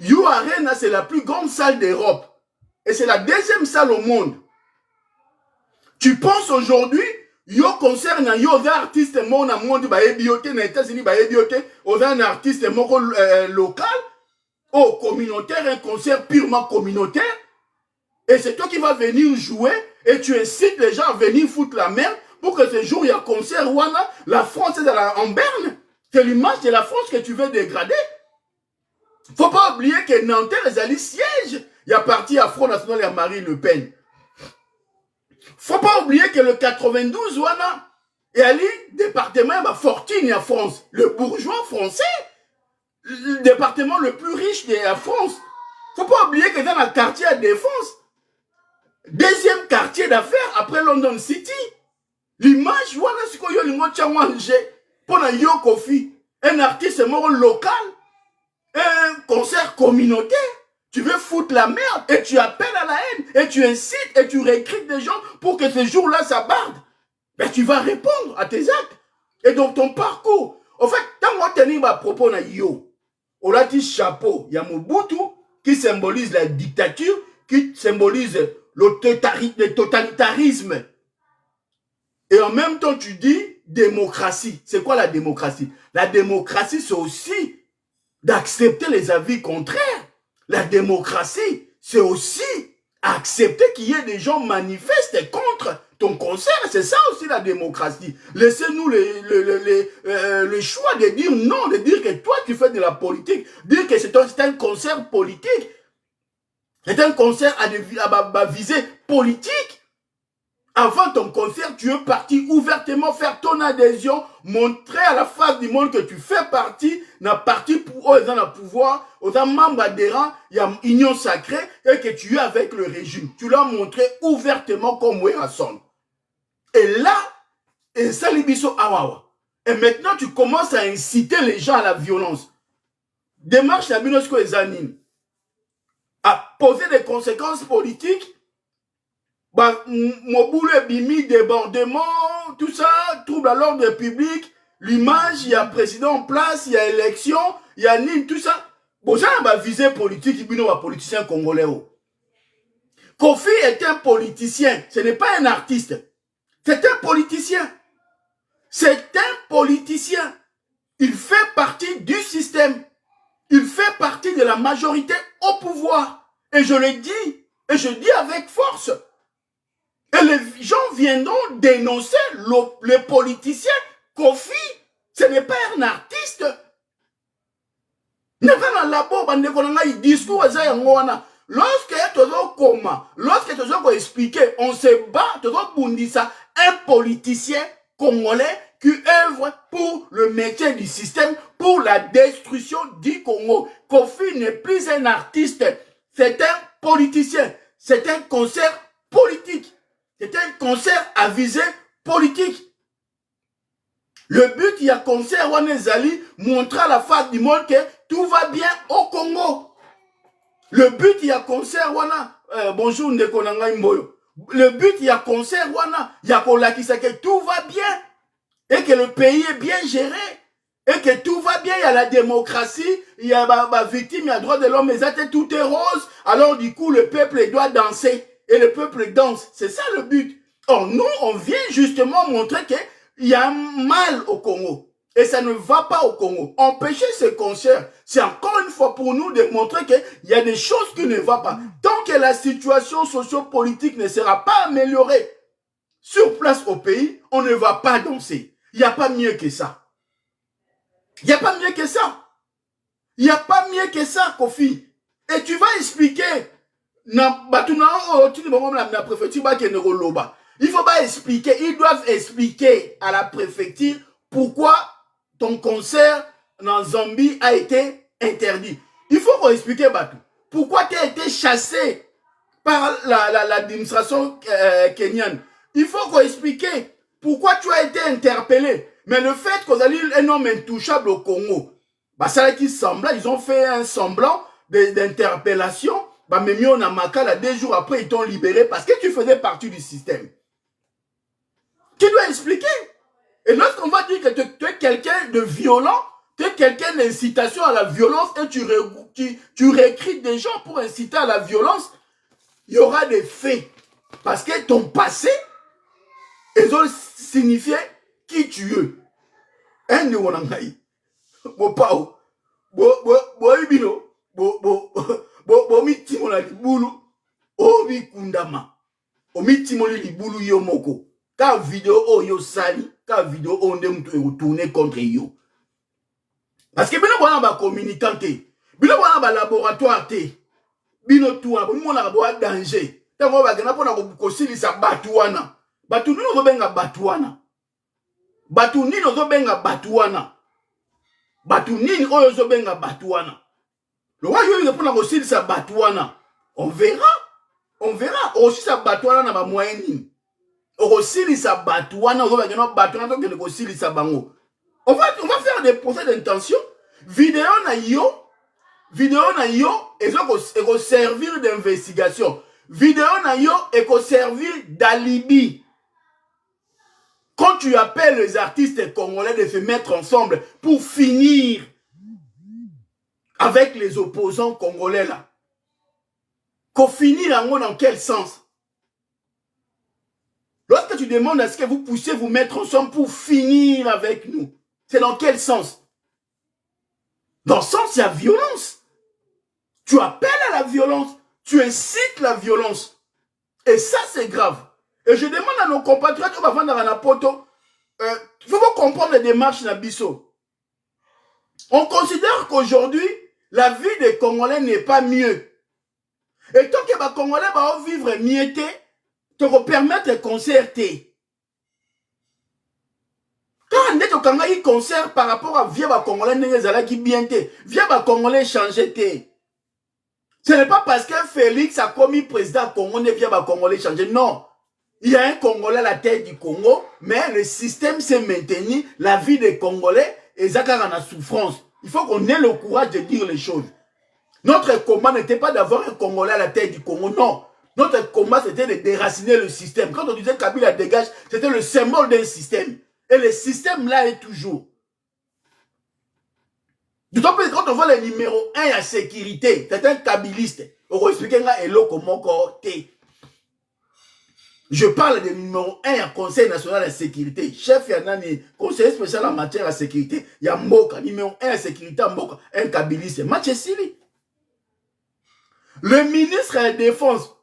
You Arena, c'est la plus grande salle d'Europe. Et c'est la deuxième salle au monde. Tu penses aujourd'hui, yo concerne yo artiste mon na monde ba ebioté na États-Unis ba ebioté, un artiste local, communautaire, un concert purement communautaire. Et c'est toi qui vas venir jouer et tu incites les gens à venir foutre la merde pour que ce jour il y a concert ouana, la France est en berne. C'est l'image de la France que tu veux dégrader. Faut pas oublier que Nanterre, les alliés siègent. Il y a parti à Front National et à Marine Le Pen. Faut pas oublier que le 92, ouana, et Ali, département, fortune à France. Le bourgeois français, le département le plus riche de la France. Faut pas oublier que dans le quartier à Défense, deuxième quartier d'affaires après London City, l'image, ouana, c'est quoi yo lingo tchangwanje, pour la yo Kofi, un artiste mort local, un concert communautaire, tu veux foutre la merde et tu appelles à la haine et tu incites et tu récrites des gens pour que ce jour-là ça barde. Ben tu vas répondre à tes actes et donc ton parcours. En fait, tant qu'on tenir à propos na yo, on a dit chapeau, il y a Mobutu qui symbolise la dictature, qui symbolise le totalitarisme. Et en même temps tu dis démocratie. C'est quoi la démocratie? La démocratie c'est aussi d'accepter les avis contraires. La démocratie, c'est aussi accepter qu'il y ait des gens manifestent contre ton concert. C'est ça aussi la démocratie. Laissez-nous le choix de dire non, de dire que toi tu fais de la politique, dire que c'est un concert politique. C'est un concert à visée politique. Avant ton concert, tu es parti ouvertement faire ton adhésion, montrer à la face du monde que tu fais partie d'un parti pour eux, dans le pouvoir, aux membres adhérents, il y a une union sacrée et que tu es avec le régime. Tu l'as montré ouvertement comme Werason. Et là, et ça libiso awawa. Et maintenant, tu commences à inciter les gens à la violence. Démarche à Binosko et Zanine à poser des conséquences politiques. Moboule bimi, débordement, tout ça, trouble à l'ordre public, l'image, il y a président en place, il y a élection, il y a Nîmes, tout ça. Bon, ça va viser politique, il y a un politicien congolais. Kofi est un politicien, ce n'est pas un artiste. C'est un politicien. C'est un politicien. Il fait partie du système. Il fait partie de la majorité au pouvoir. Et je le dis, et je dis avec force. Et les gens viendront dénoncer le politicien Kofi. Ce n'est pas un artiste. Lorsque tu as expliqué, on se bat, un politicien congolais qui œuvre pour le maintien du système, pour la destruction du Congo. Kofi n'est plus un artiste, c'est un politicien, c'est un concert politique. C'est un concert à visée politique. Le but, il y a concert Wanezali, montrer à la face du monde que tout va bien au Congo. Le but, il y a concert Wana, bonjour ndeko na ngai mboyo. Le but, il y a concert, il y a que tout va bien et que le pays est bien géré et que tout va bien, il y a la démocratie, il y a ma victime, il y a droit de l'homme, mais tout est rose. Alors du coup, le peuple doit danser et le peuple danse. C'est ça le but. Or, nous, on vient justement montrer qu'il y a un mal au Congo. Et ça ne va pas au Congo. Empêcher ce concert, c'est encore une fois pour nous de montrer qu'il y a des choses qui ne vont pas. Tant que la situation socio-politique ne sera pas améliorée sur place au pays, on ne va pas danser. Il n'y a pas mieux que ça. Il n'y a pas mieux que ça. Il n'y a pas mieux que ça, Kofi. Et tu vas expliquer. Il faut pas expliquer. Ils doivent expliquer à la préfecture pourquoi ton concert dans Zambie a été interdit. Il faut qu'on explique, Batou. Pourquoi tu as été chassé par l'administration kenyane. Il faut qu'on explique pourquoi tu as été interpellé. Mais le fait qu'on a eu un homme intouchable au Congo, bah, ça qui semblant, ils ont fait un semblant d'interpellation. Bah, mais mieux on a Makala, 2 jours après, ils t'ont libéré parce que tu faisais partie du système. Tu dois expliquer. Et lorsqu'on va dire que tu es quelqu'un de violent, tu es quelqu'un d'incitation à la violence et tu recrutes des gens pour inciter à la violence, il y aura des faits. Parce que ton passé, ils ont signifié qui tu es. Un de mon angaï. Bo pao. Bo ibino. Bo mitimo la libulu. Obi kundama. O mitimo li libulu yomoko. Ka vidéo o yo sali. Ka vidéo o nde mtu retourner contre yo. Parce que bino wana ba communicant te. Bino wana ba laboratoire te. Bino tuwa. Bino wana ba danger. Tango ba gena pona ko silisa batu wana. Batu nino zo benga batu wana. Batu nino zo benga batu wana. Batu nini oyo zo benga batu wana. Le roi yo pona ko silisa batu wana. On verra. On verra. Aussi sa batu wana na ba moyen nini. On silisa batu wana zo benga batu wana to ko silisa bango. On va faire des procès d'intention. Vidéo na yo et ça servir d'investigation. Vidéo na yo et servir d'alibi. Quand tu appelles les artistes congolais de se mettre ensemble pour finir avec les opposants congolais là. Qu'on finit en dans quel sens? Lorsque tu demandes à ce que vous puissiez vous mettre ensemble pour finir avec nous, c'est dans quel sens? Dans le sens, il y a violence. Tu appelles à la violence. Tu incites la violence. Et ça, c'est grave. Et je demande à nos compatriotes qui vont vendre à Napoto, il faut comprendre les démarches Nabiso. On considère qu'aujourd'hui, la vie des Congolais n'est pas mieux. Et tant que les Congolais vont vivre mieux, te permettre de concerter. Quand on a un concert par rapport à via les Congolais qui bien te, via les Congolais changer te. Ce n'est pas parce que Félix a commis président congolais via les Congolais changer. Non. Il y a un Congolais à la tête du Congo, mais le système s'est maintenu, la vie des Congolais, et Zakar en a souffrance. Il faut qu'on ait le courage de dire les choses. Notre combat n'était pas d'avoir un Congolais à la tête du Congo, non. Notre combat, c'était de déraciner le système. Quand on disait Kabila dégage, c'était le symbole d'un système. Et le système là est toujours. D'autant plus quand on voit le numéro 1 à sécurité, c'est un kabiliste. On va expliquer comment je parle du numéro 1 à Conseil national de sécurité. Chef Yanani, conseiller spécial en matière de sécurité. Il y a Mboka, numéro 1 à sécurité Mboka, un kabiliste. Matchesili. Le ministre de la Défense,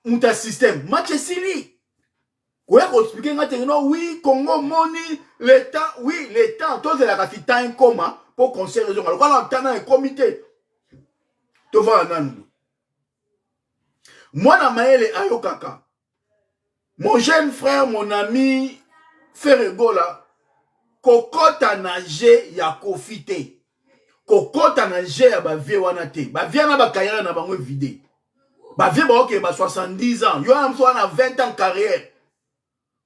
Mouta Système, Matchesili. Oui, Congo, Moni, l'État, oui, l'État, tous les rafitants en commun pour conseiller raison. Alors, quand on a un comité, tu vas en nous. Moi, dans Maël Ayokaka, mon jeune frère, mon ami, Ferregola, kokota nage ya kofite. Kokota nage ya ba vie wana te. Ba vie na ba kayana na bango vide. Ba vie ba ok ba 70 ans. Yo am so na 20 ans carrière.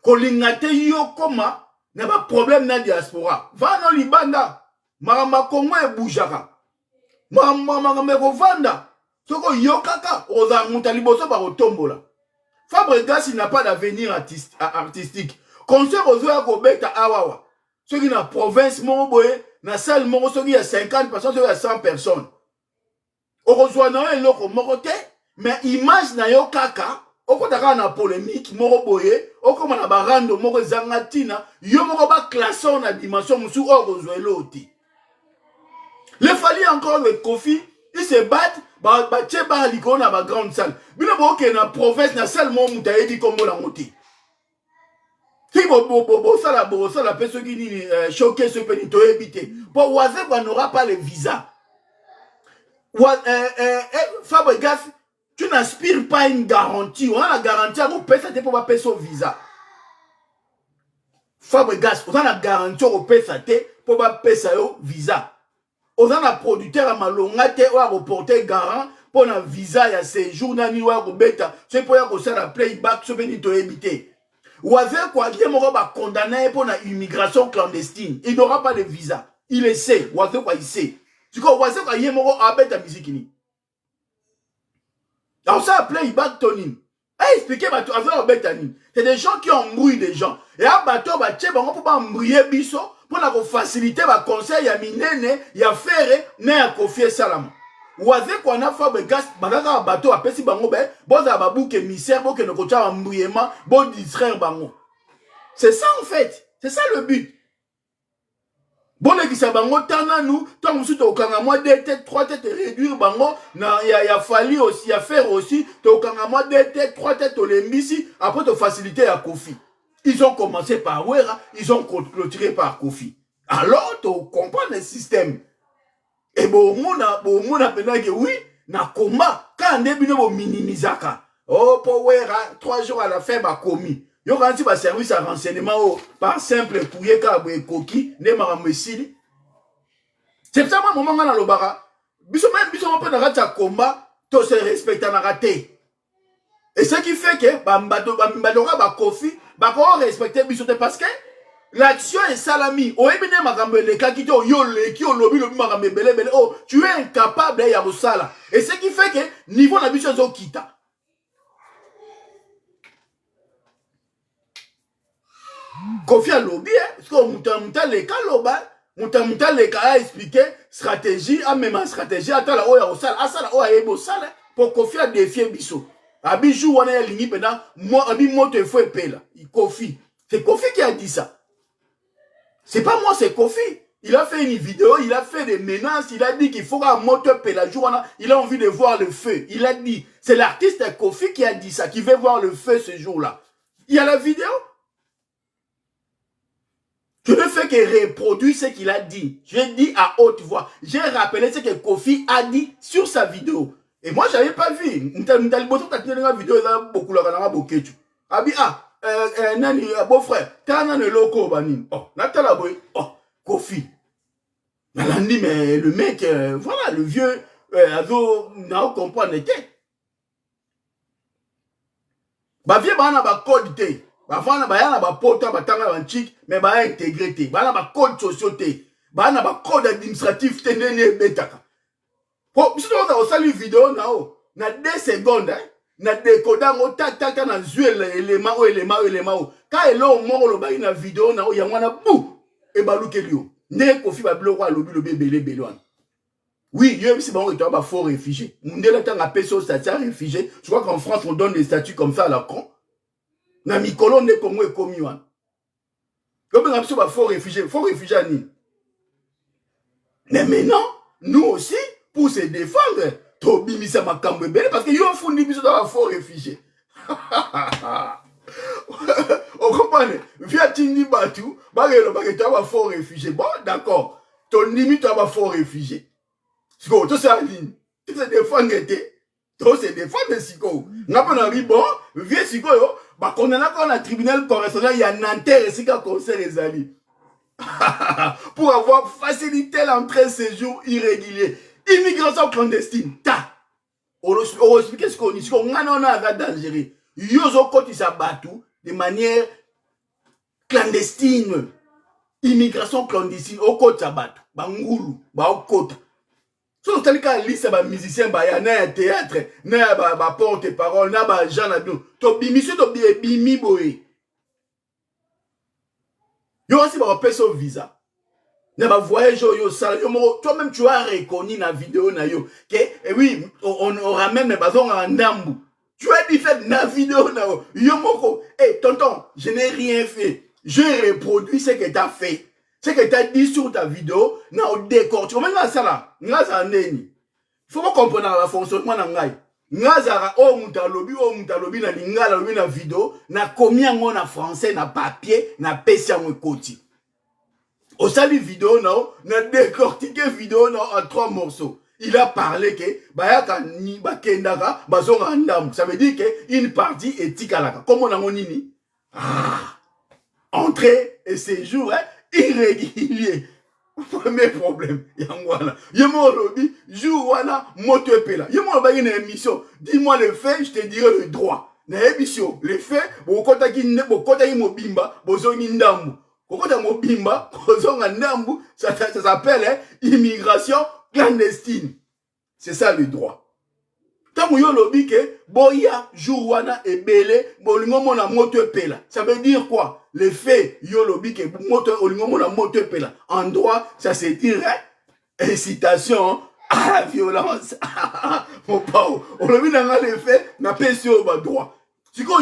Kolingate yo koma na ba problème na diaspora. Va na libanda. Maramba Congo e boujaka. Maramba ko vanda. Soko yokaka, oza moutaliboso par otombola. Fabregas, il n'a pas d'avenir artistique. Concert aux oeufs à Kobeta Awawa. Ceux qui dans la province, Moroboé, dans la salle, Moro, ceux qui a 50 personnes, ceux qui a 100 personnes. On reçoit dans un loco Moroté, mais image na yo kaka, au kotaka na polémique, Moroboé, au comme on a barando, Moro Zangatina, yo Moro ba classé na dimension, moussou, au reçoit l'autre. Le fallait encore le Kofi, ils se battent, bah tcheba l'icône à ma grande salle. Bino boke na province, na salle, mon moutaye dit comme la montée. Si ça la personne qui choqué ce pays, tu éviter. Pour Oazen, on n'aura pas le visa. Fabregas, tu n'aspires pas à une garantie. On a la garantie à vous payer ça pour payer son visa. Fabregas, on a la garantie à vous payer ça pour payer son visa. On a la producteur à Malongate ou à reporter garant pour un visa, il y a séjour, nani ou à Robeta. C'est pour ça la playback, ce pays, tu éviter. Oazen, quoi, il est condamné pour une immigration clandestine. Il n'aura pas de visa. Il le sait. Oazen, quoi, il sait. Tu vois, Oazen, quoi, il est avec ta musique. Alors, ça, playback, Tony. Expliquez, c'est des gens qui embrouillent des gens. Et à bateau, on peut pas embrouiller biso pour faciliter le conseil, il y a minene, il y a ferré, mais il y a confié salam. Oazen, quoi, on a fait gas, bagaka bateau, après si bango, bon, ça va bouquer misère, bon, que ne coach pas embrouillement, bon, distraire bango. C'est ça, en fait. C'est ça le but. Bon, les qui bango, t'en nous, toi, nous sommes au Kangama, 2 têtes, 3 têtes, réduire bango, il y a fallu aussi, il y a faire aussi, t'es au Kangama, 2 têtes, 3 têtes, au Lembisi, après, te faciliter à Kofi. Ils ont commencé par Wera, ils ont clôturé par Kofi. Alors, tu comprends le système. Et bon, on a maintenant que oui, na combat, quand on début de minimisaka. Oh, pour Wera, 3 jours à la fin, bah, commis. Yo quand tu vas service à renseignement par simple courrier kabwe koki ne maramesili. C'est ça moi moment na lobara. Biso on peut na combat, to se respecter na raté. Et ce qui fait que bambadora ba kofi, ba ko respecter biso parce que l'action est salami. O ebine makambe le kakito yo le ki o lobi makambe belé. Oh, tu es incapable ya bosala. Et ce qui fait que niveau na biso zo kita. Kofi a lobby, parce que Mouta Leka loba, Mouta Leka a expliqué stratégie, a même stratégie, attends la oya au sale, à ça la oya ebo sale, pour Kofi a défier Bisso. Abijou, on a ligné pendant, moi, Abi Moto il faut épée là, Kofi. C'est Kofi qui a dit ça. C'est pas moi, c'est Kofi. Il a fait une vidéo, il a fait des menaces, il a dit qu'il faut un moto épée la jour, il a envie de voir le feu. Il a dit, c'est l'artiste Kofi qui a dit ça, qui veut voir le feu ce jour-là. Il y a la vidéo. Je ne fais que reproduire ce qu'il a dit. Je dis à haute voix. J'ai rappelé ce que Kofi a dit sur sa vidéo. Et moi, je n'avais pas vu. Nani, beau-frère, t'as un loco, Banim. Oh, Natala Boy. Oh, Kofi. Nalandi, mais le mec, voilà, le vieux, Azo, n'a comprend, n'était. Bah, vieux, bah, on a ba code, té. Bafana bayana ba pota batanga banchik mais ba intégrité bana ba code société bana ba code administratif tenene betaka po biso on sali vidéo na 2 secondes na décoder ngo tak na zuel élément ka elo moko lo ba na vidéo na ya mwana bou e balukeli yo ne Kofi ba bloko a lobi belé wana. Oui, yo si bon ba faux réfugié ndela tanga peso statut réfugié. Je crois qu'en France on donne des statuts comme ça à la con. Na mikolo ne Congo est commis wan. Comme on a faux réfugiés à Nîmes. Mais maintenant, nous aussi, pour se défendre, Tobimisa Makambe Bele, parce que yo fourni biso dans faux réfugiés. On comprend? Via Tindi Batu, bagelo bageta faux réfugiés. Bon, d'accord. Ton limite à faux réfugiés. Siko, tout ça en ligne. Tu se défends tout se défendre Siko. N'a pas envie bon, vieux Siko yo. Bah, qu'on a un tribunal correctionnel, il y a Nanterre et Sika Conseil les alliés. Pour avoir facilité l'entrée séjour irrégulier. Immigration clandestine. Ta. On explique ce qu'on dit. Ce qu'on a dangereux. Yozo Koti Sabatu de manière clandestine. Immigration clandestine. Au Koti Sabatu. Bangulu. Ba au Kota. So tali ka liste ba musicien ba ya na théâtre na ba porte parole na ba Jean na bio to bimisio to bimi boy yo aussi ba peso visa na ba voyage yo sala yo mo toi même tu as reconnu na vidéo na yo que oui on ramène mes bazons en ndambu tu as dit fait na vidéo na yo moko tonton je n'ai rien fait je reproduis ce que tu as fait. Ce que tu as dit sur ta vidéo, na au décor. Tu comprends ça là? Ngaza neni. Il faut pas comprendre la fonctionnement na ngai. Ngaza mutalobi na lingala lobi na vidéo, na komi yango na français na papier, na pesi yango koti. Au sali vidéo na décortiqué vidéo en 3 morceaux. Il a parlé que bayaka ni bakendaka bazonga ndam. Ça veut dire que une partie est tikalaka. Comme on a mon nini. Entrée et séjour, irrégulier. Premier problème. Yangwana. Yemo lobby, jour wana, moto pela. Yemo ba une émission. Dis-moi le fait, je te dirai le droit. Na émission, le fait, bokota ki mobimba, bozongi ndambu. Kokota mobimba, bozonga ndambu, ça s'appelle immigration clandestine. C'est ça le droit. Tant yo lobby que boya jour wana ebele, bolingo mona moto pela. Ça veut dire quoi? Le fait, yo lobby que moto olingomona moto pela. En droit, ça se dirait incitation à la violence. Mon pao. On lobby dans le fait, na pesio ba droit. Siko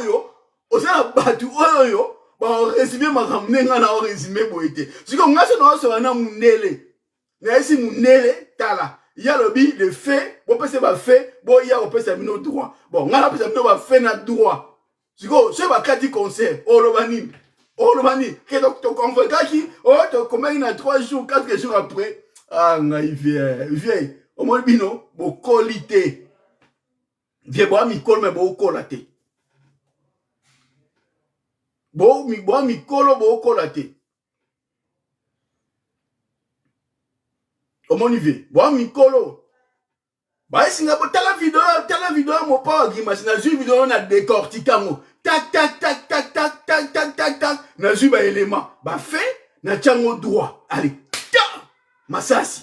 yo, osala batu oyo, ba résumé makamne nga na résumé boité. Siko nga so na so na mundele. Na esi mundele tala. Il y a le fait, bon peut c'est pas fait, bon il y a on peut c'est nos droit. Bon, nga na peut c'est pas fait na droit. Siko, c'est pas kati conseil. Oh le bani, que donc ton convoqué qui te combien dans 3 jours, 4 jours après. Ah nga il vient. Au moins bino, bo qualité. Viens boire mi col mais bo colaté. Bo mi colo bo colaté. Comment il vient? Boire mi colo. Bah si nga tala vidéo mon pas grimacé na ju vidéo na décortiqué mo. Tac na ju ba élément. Bah fait na tiango droit. Allez. Masasi.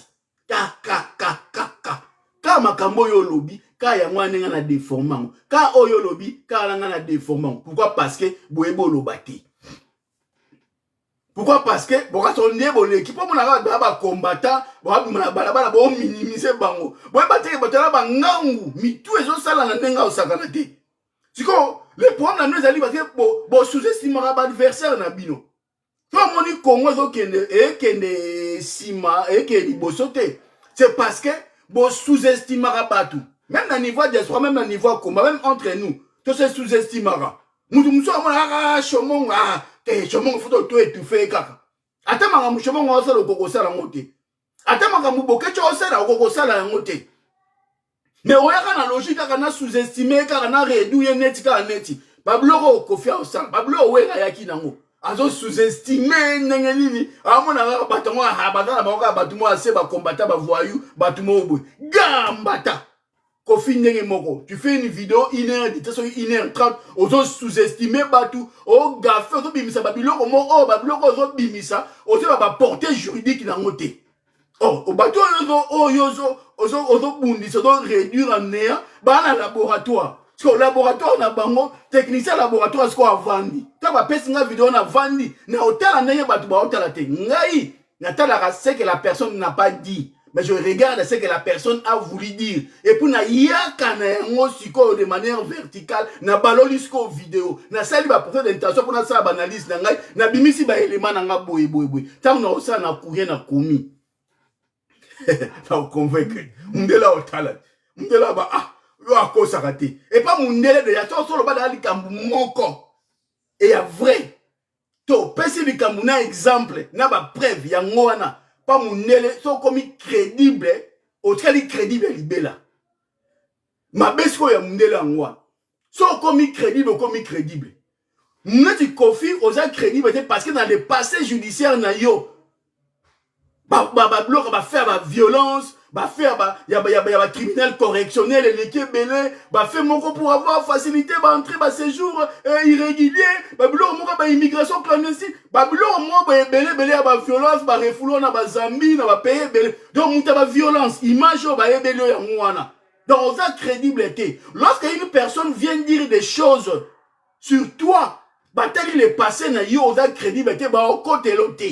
Ka makambo yo lobi, ka ya mwana nga na déformant. Ka oyo lobi, ka nga na déformant. Pourquoi? Parce que boyebo lobati. Pourquoi? Parce que bon quand on est bon l'équipe on a ba combattant, bon balabala bon minimiser bango. Bon battre batala ba ngangu, mi tout ezo sala na ndenga osakana te. Siko le problème na nous ali parce que bon sous-estimer ba adversaire na bino. Quand on dit Congo zo kende sima et que liboso te. C'est parce que bon sous-estimera pas tout. Même à niveau diaspora, même à niveau combat, même entre nous, tout se sous-estimera. Mutu amona chomon chomon faut tout étouffer kaka. Ata manga chomon osa lo koko sala ngote. Ata manga muboke cho sala koko sala ngote. Mais oyaka na logique kaka na sous-estimer kaka na réduire neti kaka neti. Babloko kofia osala, bablo wenga yaki nango. Azo sous-estimer ndenge nini amona batongo abata ba batumo ase ba combattant ba voyou batumo obwe gambata kofi ndenge moko tu fais une vidéo 1h30 ozo sous-estimer batu o gafe ozo bimisa babiloko mo o babiloko ozo bimisa ozo ba portée juridique na ngote o batu ozo bundisa ozo réduire en néant ba na laboratoire. Parce que laboratoire na bango, technicien laboratoire sko avandi. Ta ba pesi nga vidéo na vandi, na hôtel ndenge batu ba hôtel te. Ngai, na tala ce que la personne n'a pas dit. Mais je regarde ce que la personne a voulu dire. Et puis na yaka na ngo siko de manière verticale, na baloli sko vidéo. Na sali ba porter d'intention pour na sa analyse na ngai, na bimisi ba élément na nga boye. Tant na osa na courir na komi. Na convaincre. Ndela otala. Ndela ba et pas mon délai de yato solo bada likambu moko et ya vrai to pesi likambu na exemple na ba preuve ya ngwana pas mon délai so komi crédible au tali crédible libela ma besko ya mundela ngwa so komi crédible neti kofi oza crédible parce que dans le passé judiciaire na yo ba bloc ba faire ba violence il y a criminel correctionnel, l'équipe belé, fait mon pour avoir facilité, entrer, séjour irrégulier, immigration clandestine, belé, violence, refoulon, Zambie, pays belé. Donc, il y a violence, image, belé, donc, on a crédibilité. Lorsque une personne vient dire des choses sur toi, il est passé, on a crédibilité, au côté l'autre.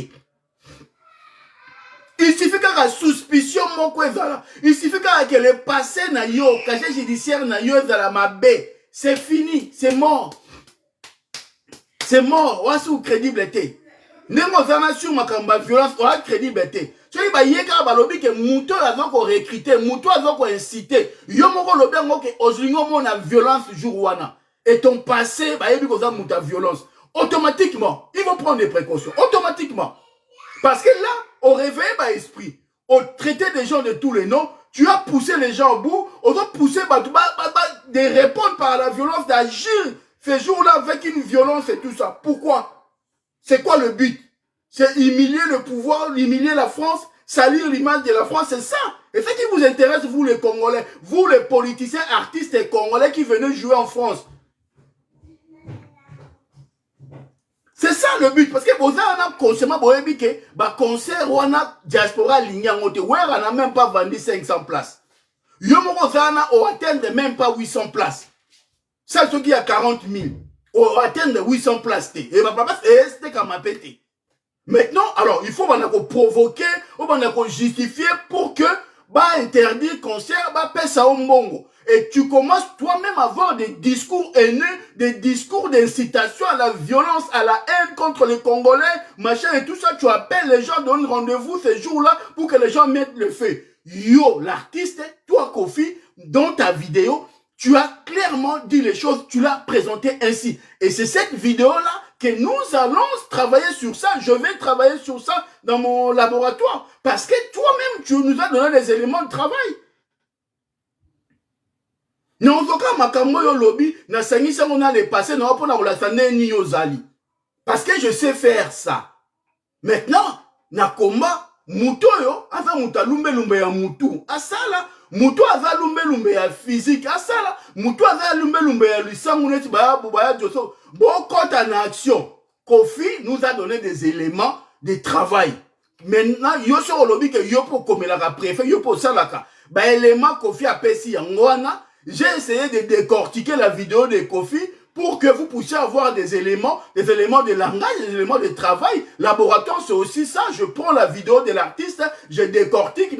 Il suffit qu'il y ait une suspicion, il suffit qu'il y ait le passé, le casier judiciaire, c'est fini, c'est mort. C'est mort, on a sous crédibilité. Nemo zana sur ma violence, on a crédibilité. Tu vois, il y a un lobby que Mouto a recruté, Mouto a incité. Il y a un lobby qui a violence jour wana. Et ton passé, il y a violence. Automatiquement, ils vont prendre des précautions. Automatiquement. Parce que là, au réveil, esprit, au traiter des gens de tous les noms, tu as poussé les gens au bout, on a poussé de répondre par la violence, d'agir ces jours-là avec une violence et tout ça. Pourquoi? C'est quoi le but? C'est humilier le pouvoir, humilier la France, salir l'image de la France, c'est ça. Et ce qui vous intéresse, vous les Congolais, vous les politiciens, artistes et Congolais qui venaient jouer en France. C'est ça le but, parce que vous avez consciemment que concert ou diaspora ligne on n'a même pas vendu 500 places. Yomoko Zana on atteindre même pas 800 places. Ça ce qui a 40 000. On atteindre 800 places. Et ma papa c'était comme ma pété. Maintenant, alors il faut provoquer, ou justifier pour que interdire concert, pesa au mbongo. Et tu commences toi-même à avoir des discours haineux, des discours d'incitation à la violence, à la haine contre les Congolais, machin et tout ça. Tu appelles les gens, donnes rendez-vous ces jours-là pour que les gens mettent le feu. Yo, l'artiste, toi, Kofi, dans ta vidéo, tu as clairement dit les choses, tu l'as présenté ainsi. Et c'est cette vidéo-là que nous allons travailler sur ça. Je vais travailler sur ça dans mon laboratoire. Parce que toi-même, tu nous as donné des éléments de travail. Parce que je sais faire ça. Maintenant, Nakoma, Mutoyo, ava mutalumbe lumbe ya mutu. Asala, mutu ava lumbe lumbe ya physique. Asala, mutu ava lumbe lumbe ya lisangu neti baya bubaya joso. Beaucoup en action. Kofi nous a donné des éléments de travail. Maintenant, yo sur le lobby que yo pour comme la préfet, yo pour salaka. Ba élément Kofi a pesi yangwana. J'ai essayé de décortiquer la vidéo de Kofi pour que vous puissiez avoir des éléments de langage, des éléments de travail. Laboratoire, c'est aussi ça. Je prends la vidéo de l'artiste, je décortique,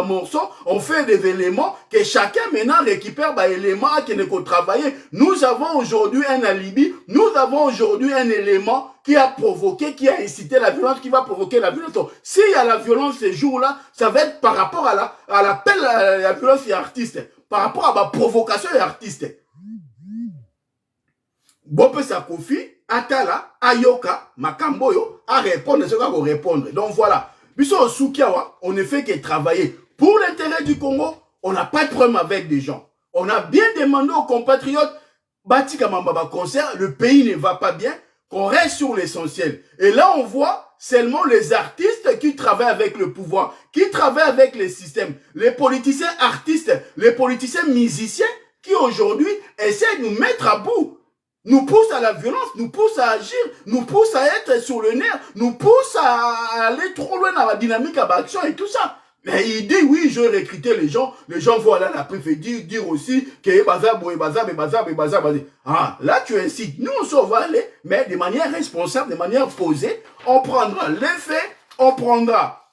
morceau, on fait des éléments que chacun maintenant récupère éléments qui ne peut travailler. Nous avons aujourd'hui un alibi, nous avons aujourd'hui un élément qui a provoqué, qui a incité la violence, qui va provoquer la violence. S'il y a la violence ces jours-là, ça va être par rapport à l'appel à la violence des artistes, par rapport à la provocation des artistes. Bope Sakofi, Atala, Ayoka, Makamboyo, à répondre ce qu'on va répondre. Donc voilà. Puisque au Soukiawa, on ne fait que travailler pour l'intérêt du Congo. On n'a pas de problème avec des gens. On a bien demandé aux compatriotes, Batika Mambaba concert, le pays ne va pas bien, qu'on reste sur l'essentiel. Et là, on voit seulement les artistes qui travaillent avec le pouvoir, qui travaillent avec les systèmes, les politiciens artistes, les politiciens musiciens, qui aujourd'hui essaient de nous mettre à bout. Nous pousse à la violence, nous pousse à agir, nous pousse à être sur le nerf, nous pousse à aller trop loin dans la dynamique à l'action et tout ça. Mais il dit oui, je vais recruter les gens vont aller à la préfecture dire aussi que bazar. Ah, là tu incites. Nous on va aller, mais de manière responsable, de manière posée, on prendra les faits, on prendra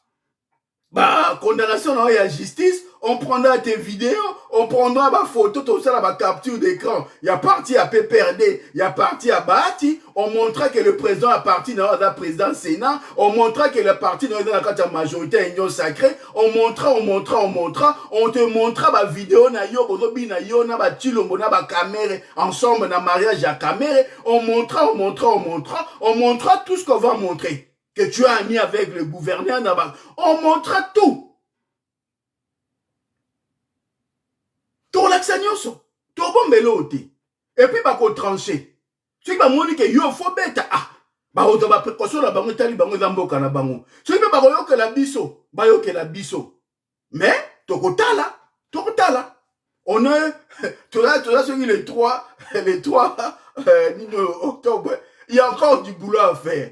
condamnation dans la justice, on prendra tes vidéos, on prendra ma photo, tout ça, ma capture d'écran. Il y a parti à PPRD, il y a parti à Bahati, on montrera que le président a parti dans la présidence Sénat, on montrera que le parti dans la majorité Union Sacrée, on montrera, on te montrera ma vidéo, na yo, bozobi na yo, na ba chilombo, na ba caméra, ensemble, na mariage à caméra, on montrera tout ce qu'on va montrer. Que tu as mis avec le gouverneur là-bas. On montrera tout. Tout l'accent, tout bon meloté. Et puis, bah, qu'on trancher. Tu vas me dire que yo faut bête. Ah, bah, on doit précaution là, bah, on tali, bah, on zamboka na bango. Tu vas bah, yo que la biso, bah, yo que la biso. Mais, tokotala. On est, tu as sur les trois, octobre. Il y a encore du boulot à faire.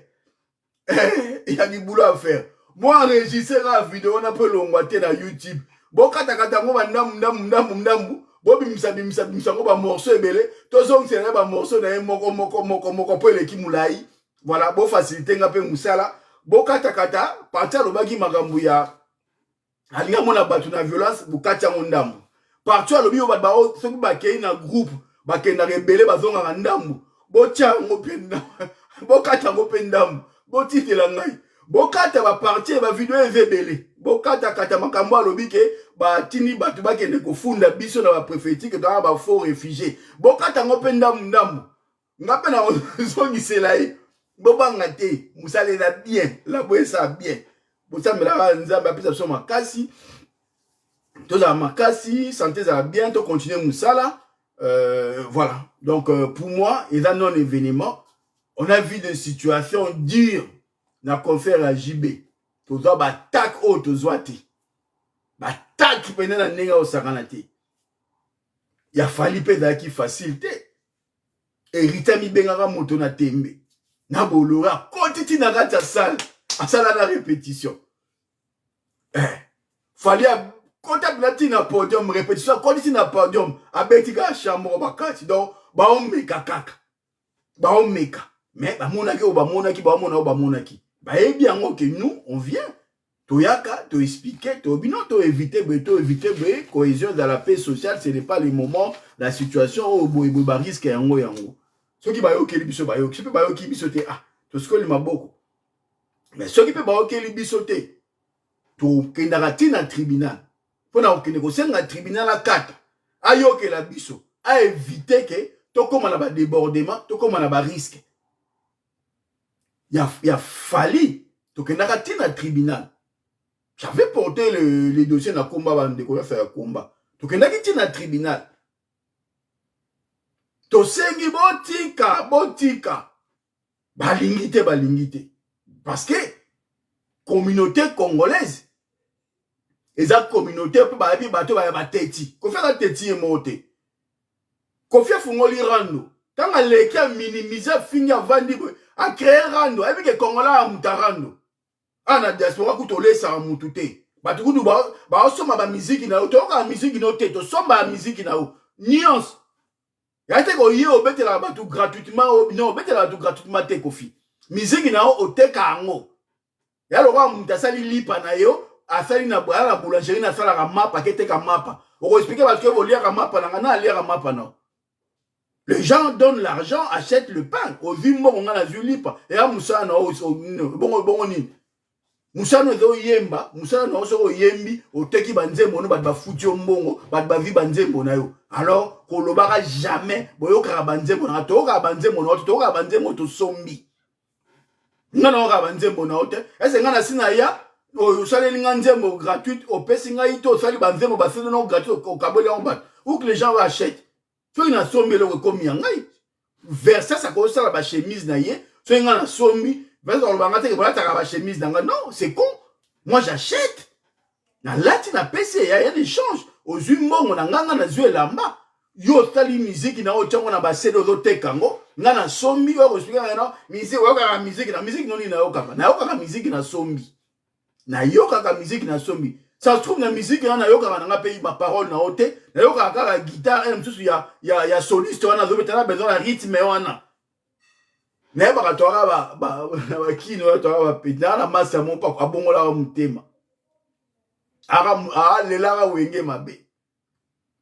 Il y a du boulot à faire. Moi, enregistrer la vidéo, on a peu l'ongwate dans YouTube. Bon, kata mo ndambu. Bon, bimisa ngo ba morceau ebele. Tozong c'est ba morceau na moko po le kimulai. Voilà, bon facilité nga pe musala. Bon kata partir lo bagi makambu ya. Alinga mona batu na violence bukacha ndambu. Partout à l'objet, ceux qui sont dans groupe, qui sont rebelle, qui sont dans ndambu. Bocha ngopenda. Bokata ngopenda. Botite la ngai. Bokata ba partir ba vidéo rebelle. Bokata kata makambo alobi ke ba tini batu ba kende ko funda biso na ba prophétique dans ba faux réfugiés. Bokata ngopenda ndambu. Ngape na zongi selai. Bobanga te, musale na bien, la boesa bien. Bosa mela nzamba pisa so makasi. Tous à Makassi, santé ça va bientôt continuer Moussala. Voilà. Donc, pour moi, et dans non événement, on a vu des situations dures dans la conférence à JB. Tous à batak au tozwati. Batak qui pendant la nenga au saranate. Il a fallu pédale qui facilité. Et Rita mi bengara moto na tembe. Na bolora, kotiti na gata sale. À ça la répétition. Fallait contact na podium répétition quand ici na podium abetika chambre bakati donc ba on meka kaka ba on meka mais ba monaki ba ebi yango que nous on vient toyaka to expliquer to bino to éviter cohésion dans la paix sociale ce n'est pas le moment la situation au boy ba risque yango ceux qui ba yo keli biso ba yo qui peut ba yo ki biso te ah to skoli maboko mais ceux qui peut ba yo keli biso te to kendaka tina tribunal. Pour na okene ko senga tribunal la 4 ayoke la biso a éviter que to comme na ba débordement to comme na ba risque ya fallu to kendaka tina tribunal j'avais porté les dossiers na combat bande ko faire combat to kendaki tina tribunal to sengi botika balingite parce que communauté congolaise et la communauté peut ba bato ba teti ko faire teti emote ko faire fungoli rando tanga leka minimiser finya vandi a créer rando et que congola mutarando ana diaspora ku to lesa mutute bato ku ba soma ba musique na to ka musique no te to soma musique na o nuance ya te ko yo betela bato gratuitement non betela bato gratuitement te kofi musique na o te ka ngo ya lo kwa mutasali lipa na yo asali na la boulangerie na sala ka mapa kete ka mapa on expliquer parce que vous lire ka mapa na lire ka mapa non les gens donnent l'argent achètent le pain au vimbo on a la lipa et a musa na bongo ni musa no zo yemba musa no so yembi o teki banzembo no ba futi mbongo ba vi banzembo na yo alors ko lobaka jamais boyo ka banzembo na to ka banzembo no to ka banzembo to sombi ngana ka banzembo na ote ese ngana sina ya o saleli nganzembo gratuite au pesinga ito sali banzembo basene non gratuit au kabole en bas ou que les gens achètent so ina sombi le comme yangai verser ça ko sala ba chemise na ye so ngana sombi verser on banga te ba ta ba chemise nanga non c'est con moi j'achète na lati na PC ya un échange aux umbongo na nganga na zwe lamba yo sali musique na o chango na ba sedo zo tekango ngana sombi o expliquer na musique o ka musique non ni na o ka musique na sombi na yoka ka musique na sombi ça se trouve na musique na yoka na pays ma parole na ote na yoka ka guitare et tout ya soliste wana zo betana besoin de rythme wana na ba tora ba kino tora ba pina na masa mon pa abongola mutema ara lela wenge mabe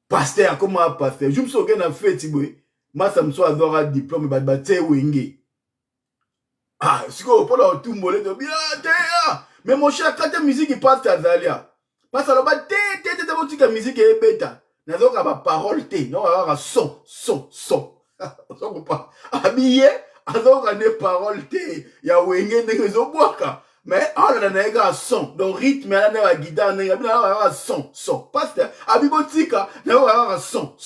pasteur comme pasteur je me souviens na fête boy masa mso adora diplôme ba te wenge ah siko pola otumbole to bien te mais mon cher, quand ta musique passe à Zalia, passe à la bas, te musique est bêta. N'a pas parole, te, non, son. On ne pas habillé, alors on a parole, te, ya wenge ne zo boaka. Mais on a un son, donc rythme, on a une guitare, on a un son. Passe, abibotika, on a un son.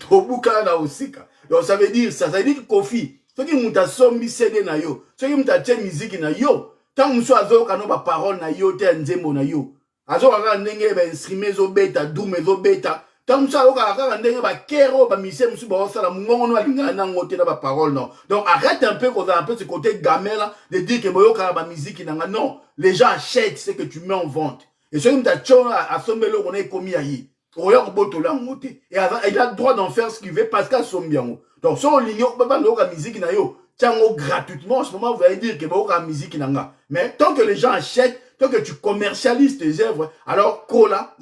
Tobuka na osika. Donc ça veut dire ça veut dire que Kofi. Ce qui m'a sombi CD na yo, ce qui m'a tché musique na yo, tant que soit azo kano ba parole na yo te nzembo na yo azo kaka ndenge ba instrument zo beta dume zo beta tant que soit kaka ndenge ba kero ba mise musu ba osala mungongo no alinga na ngote na ba parole non. Donc arrête un peu qu'on a un peu ce côté gamin là de dire que boyo kaka ba musique nanga non, les gens achètent ce que tu mets en vente et ce qui t'a chona a sombelo on est commis ayi oya ko botola ngote et il a le droit d'en faire ce qu'il veut parce qu'à sombiango. Donc son ligno ba la musique na yo tiens gratuitement, en ce moment, vous allez dire que la musique nanga. Mais tant que les gens achètent, tant que tu commercialises tes œuvres, alors Kola,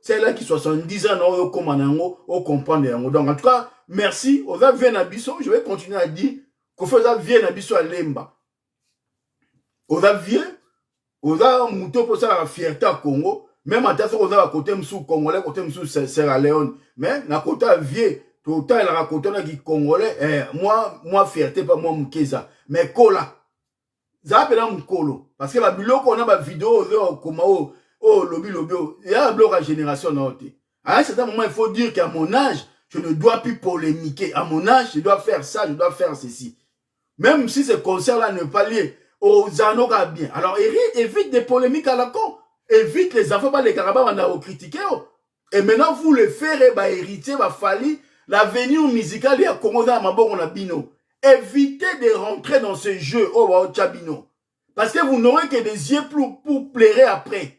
c'est là qui 70 ans, on comprend. Donc en tout cas, merci. Oza vient à Bisso, je vais continuer à dire qu'Oza vient à Bisso à Lemba. Oza vient, Oza mouton pour ça la fierté à Congo, même en tant que Oza à côté Msou Congolais, côté Msou Sierra Leone, mais na côté vieux. Tout le temps, il raconte qui congolais, moi, fierté, pas moi, mkeza. Mais Kola, ça appelle un Kolo. Parce que la biloko, on a ma vidéo, lobby, il y a un bloc à génération. À un certain moment, il faut dire qu'à mon âge, je ne dois plus polémiquer. À mon âge, je dois faire ça, je dois faire ceci. Même si ce concert-là n'est pas lié aux Zanoga bien. Alors, évite des polémiques à la con. Évite les enfants, les carabas, on a critiqué. Et maintenant, vous le ferez, héritier, fali. L'avenir musical est à Congo dans Mabon Bino. Évitez de rentrer dans ce jeu au Chabino. Parce que vous n'aurez que des yeux pour plaire après.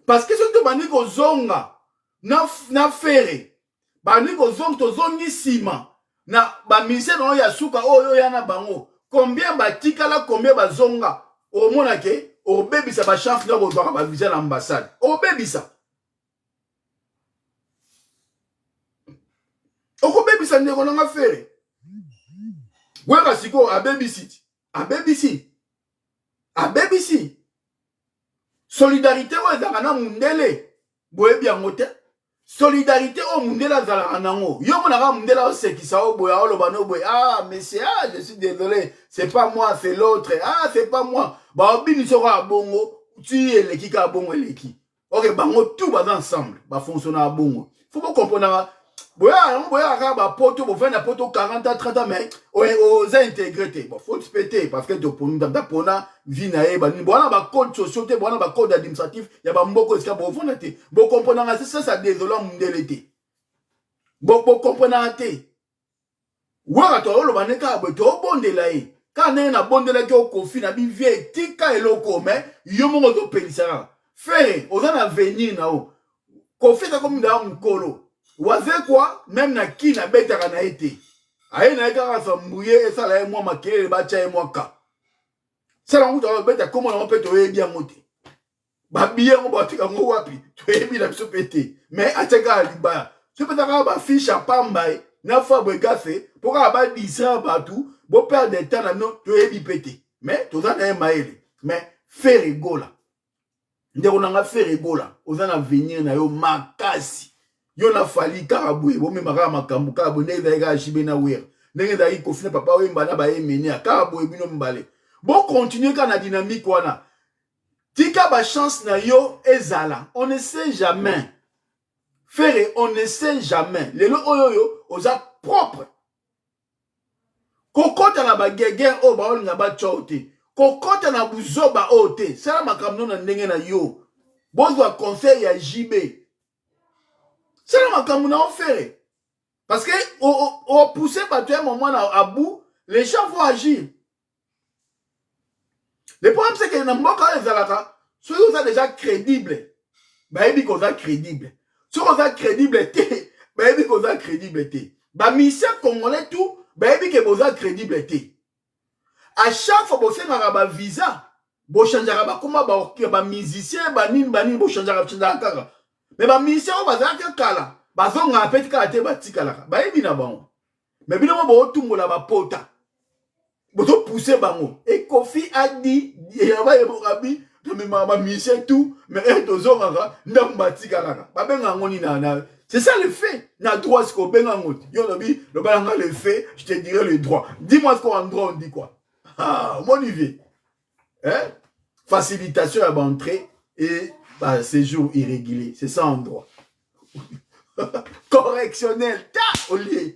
Parce que ce que vous avez zonga, na fere, bani ko zonga to zongi sima, na ba mise no ya suka oyo ya na bango. Combien ba tikala, combien ba zonga, au mona ke, au baby sa ba chance na bo doka ba visa l'ambassade. Au baby sa. Oko baby sa ndeko nga fere. Weka siko a babysit. A babysit. A babysit. Solidarité o ezaka na mundele. Boye bien mote. Solidarité o mundela zala nango. Yo monaka mundela o sekisa o boya o lobano boye. Ah mais c'est je suis désolé, c'est pas moi, c'est l'autre. Ah c'est pas moi. Ba obini soko bongo, tu eleki ka bongo eleki. OK, bango tout va ensemble, ba fonctionner à bongo. Faut pas comprendre. Boya ba poto bo faire na poto 40 à 30 mais aux intégrité bon faut te péter parce que to ponu da pona vina e ba ni bona ba code société bona ba code administratif ya ba mboko eska bo fona te bo comprendre ça désolant mundelete bo comprendre te wa to lo baneka bo to bondela e kana na bondela ke o kofi na bi vie tika eloko mais yo mo to pelisa faire aux en venir na o kofi ka comme da mkolo. Waze quoi, même na ki na beta kana ete. Aye na eka sa mbouye et ça la moi makele ba cha e moi ka. Ça la muta beta comment on peut to e bien monter. Ba bien on ba tika ngo wapi, to e bi na biso pété. Mais ateka liba. Ce peut être ba fiche à pambaye, na fa bo gafe, pour ba disa ba tout, bo perdre de temps na no to e bi pété. Mais to za na maele. Mais faire rigola. Ndeko na nga faire rigola, ozana venir na yo makasi. Yo na fali karaboué, bo me maka makambu karaboué ne daïga chibe na wer. Ne daïga kofine papa we mbana ba emeni a karaboué bino mbale. Bon continuer quand la dynamique wana. Tika ba chance na yo ezala. On ne sait jamais. Faire on ne sait jamais. Lelo oyoyo oza propre. Kokota na ba guerre o ba olinga ba chote. Kokota na buzoba ote. Sala makamno na ndenge na yo. Bozwa conseil ya JB. C'est le makamou na offert. Parce que au pousser par un moment à bout, les gens vont agir. Le problème c'est que dans le cas les alaka, ceux qui sont déjà crédibles, bah ils sont crédibles. Ceux qui sont crédibles, bah ils sont crédibles. Bah mission congolais tout, bah ils sont crédibles. À chaque fois que vous avez un visa, vous changez comment bah musicien, bah vous changez kaka. Mais ba mission bazaka kala bazonga peti kala te batikala ba yebi na bango mais bino bo tumbola ba pota boto pousser bango et Kofi a dit ya ba yebo kabi to me ma mission tout mais to zonga ndam batikala ba benga ngoni na c'est ça le fait na droit ce ko benga ngoti yo lobi le balanga le fait je te dirai le droit dis-moi ce qu'on droit on dit quoi ah mon niveau hein facilitation à l'entrée et bah, séjour irrégulier, c'est ça en droit. Correctionnel, ta, au lieu.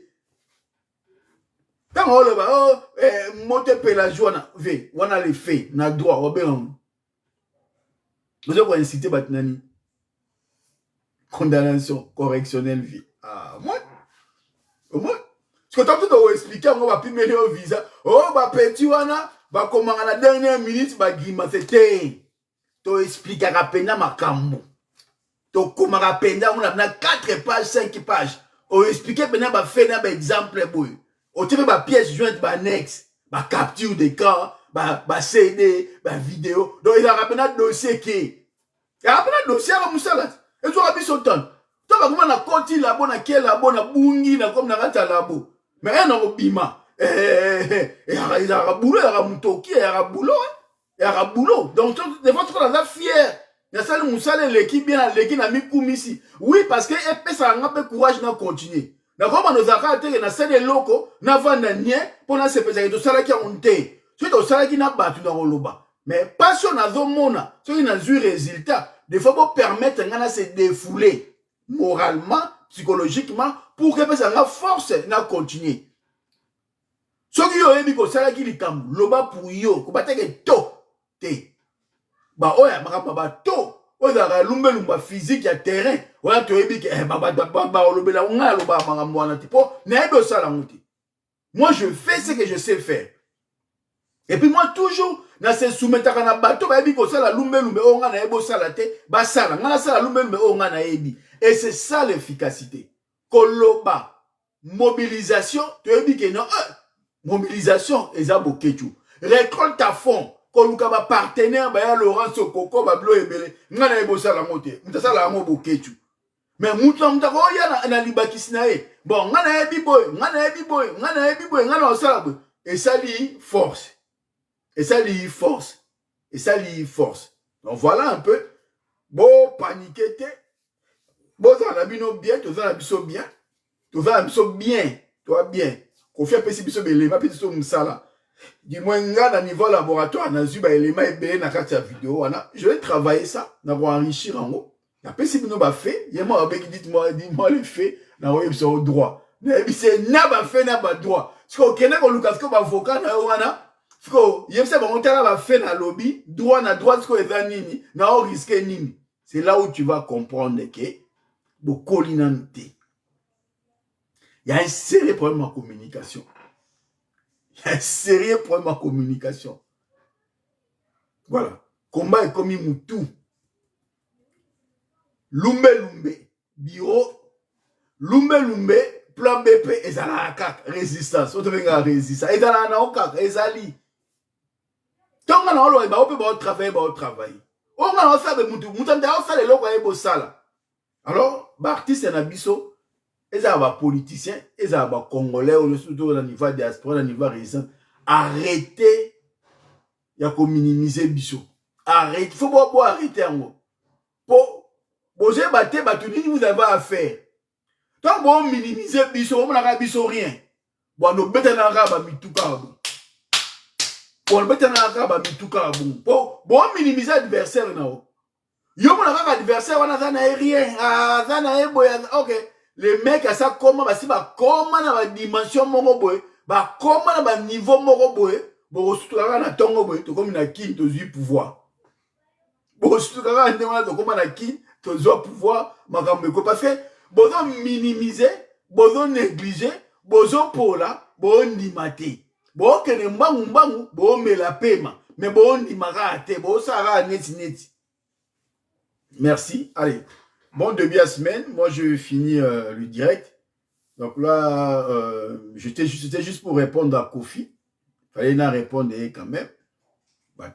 Tant on le va, monter pélagie, on a les faits, on a droit, vous avez incité Batnani. Condamnation correctionnelle vie. Ah, moi, au moins. Parce que tu as expliqué, on va plus mêler au visa. Oh, bah, petit, wana, bah, comment à la dernière minute, bah, Guima, c'était. Tu expliques à Rapenda ma cambo. Tu comment Rapenda, on a 4 pages, 5 pages. On explique, bah, fait un exemple, boy. On tire, bah, pièce jointe, bah, annexe, bah, capture d'écran, bah, CD, bah, vidéo. Donc, il a rappelé un dossier qui. Il a rappelé un dossier à la moussalade. Et tu as mis son temps. Tu as vu na koti labo na kie labo na bungi na comme na kata labo. Mais un homme bima. Il y a un boulot, il y a un moutoki, il y a un boulot. Il y a un boulot. Donc des fois tu es fier. Il y a ça le moussale l'équipe bien l'équipe na mi kumisi. Oui parce que ça a un peu courage na continuer. Na comme nos akate na sene loko na vanda nie pour na se pesa to sala ki onte. Tu to sala ki na batu na roloba. Mais passion na zo mona, ce qui n'a eu résultat. Des fois, pour permettre à se défouler moralement, psychologiquement, pour que ça ait force de continuer. Ce qui est dit que ça qui est loba pour yo, que battre que to te. Bah oya makapa to. Oya lumba lumba physique ya terrain. Oya to ebi que ba lobela nga loba makambo na tipo. Na ebe ça la muti. Moi je fais ce que je sais faire. Et puis moi toujours na se soumettre na bato ba ebi ko sala lumbe o nga na ebo sala te ba sala nga na sala lumbe o nga na ebi. Et c'est ça l'efficacité. Koloba mobilisation to ebi ke non mobilisation eza boketu. Récolte à fond koluka ba partenaire ba ya Laurent Sokoko ba blo ebele nga na ebo sala ngote. Mutasala ngo boketu. Mais muta ko ya na libakisi na e. Bon nga na ebi boy, nga na ebi boy, nga na ebi boy, nga na sala boy. Et ça dit force. Et ça lui force. Et ça lui force. Donc voilà un peu. Bon, paniquer. Bon, ça a bien. Tout ça a bien. Tout ça a bien. Toi bien. Qu'on fait un peu si bien. Les mains, puis tout ça là. Dis-moi, à niveau laboratoire, on a eu les mains et bien dans la vidéo. Je vais travailler ça. On va enrichir en haut. Après, si vous avez fait, il y a moi qui dis-moi les faits. On va au droit. Mais c'est n'a pas fait, n'a pas droit. Parce qu'on connaît qu'on nous casse comme avocat, droit na droite na risque nini. C'est là où tu vas comprendre que il y a un sérieux problème en communication. Il y a un sérieux problème en communication. Voilà. Combat est comme Moutou. Lumbe bureau. Lumbe plan BP ezala kak résistance. Autre venga résistance. Ezala na okak ezali. Tant qu'on a olo ba ope ba travail. On a ça de mutu nda ça le loko ebo sala. Alors, ba artiste na biso ezala ba politicien, ezala ba congolais ou surtout au niveau diaspora, au niveau résident. Arrêtez ya ko minimiser biso. Arrêtez, faut pas arrêter en gros. Pour boser battre ba tout vous avez à faire. Tant bon minimiser biso, on n'a biso rien. Bon no beta na raba mituka. Bon beta na raba mituka bon. Bon minimiser adversaire na o. Yo mon adversaire on a ça na rien. Ah ça na boya. OK. Les mecs à ça comment ba si ba comment na ba dimension moko boy, ba comment na ba niveau moko boy, bo sutura na tongo boy, to comme na kin to zu pouvoir. Bo sutura na ndema to comme na kin to zu pouvoir makambe ko parce que bozo minimiser, bozo négliger, bozo pola, bo ndimate. Bo kene mbangu, bo me la pema. Mais bo ndimaka te, bo sara neti. Merci. Allez. Bon début à semaine. Moi, je finis le direct. Donc là, c'était juste pour répondre à Kofi. Fallait n'a répondre quand même. Moi,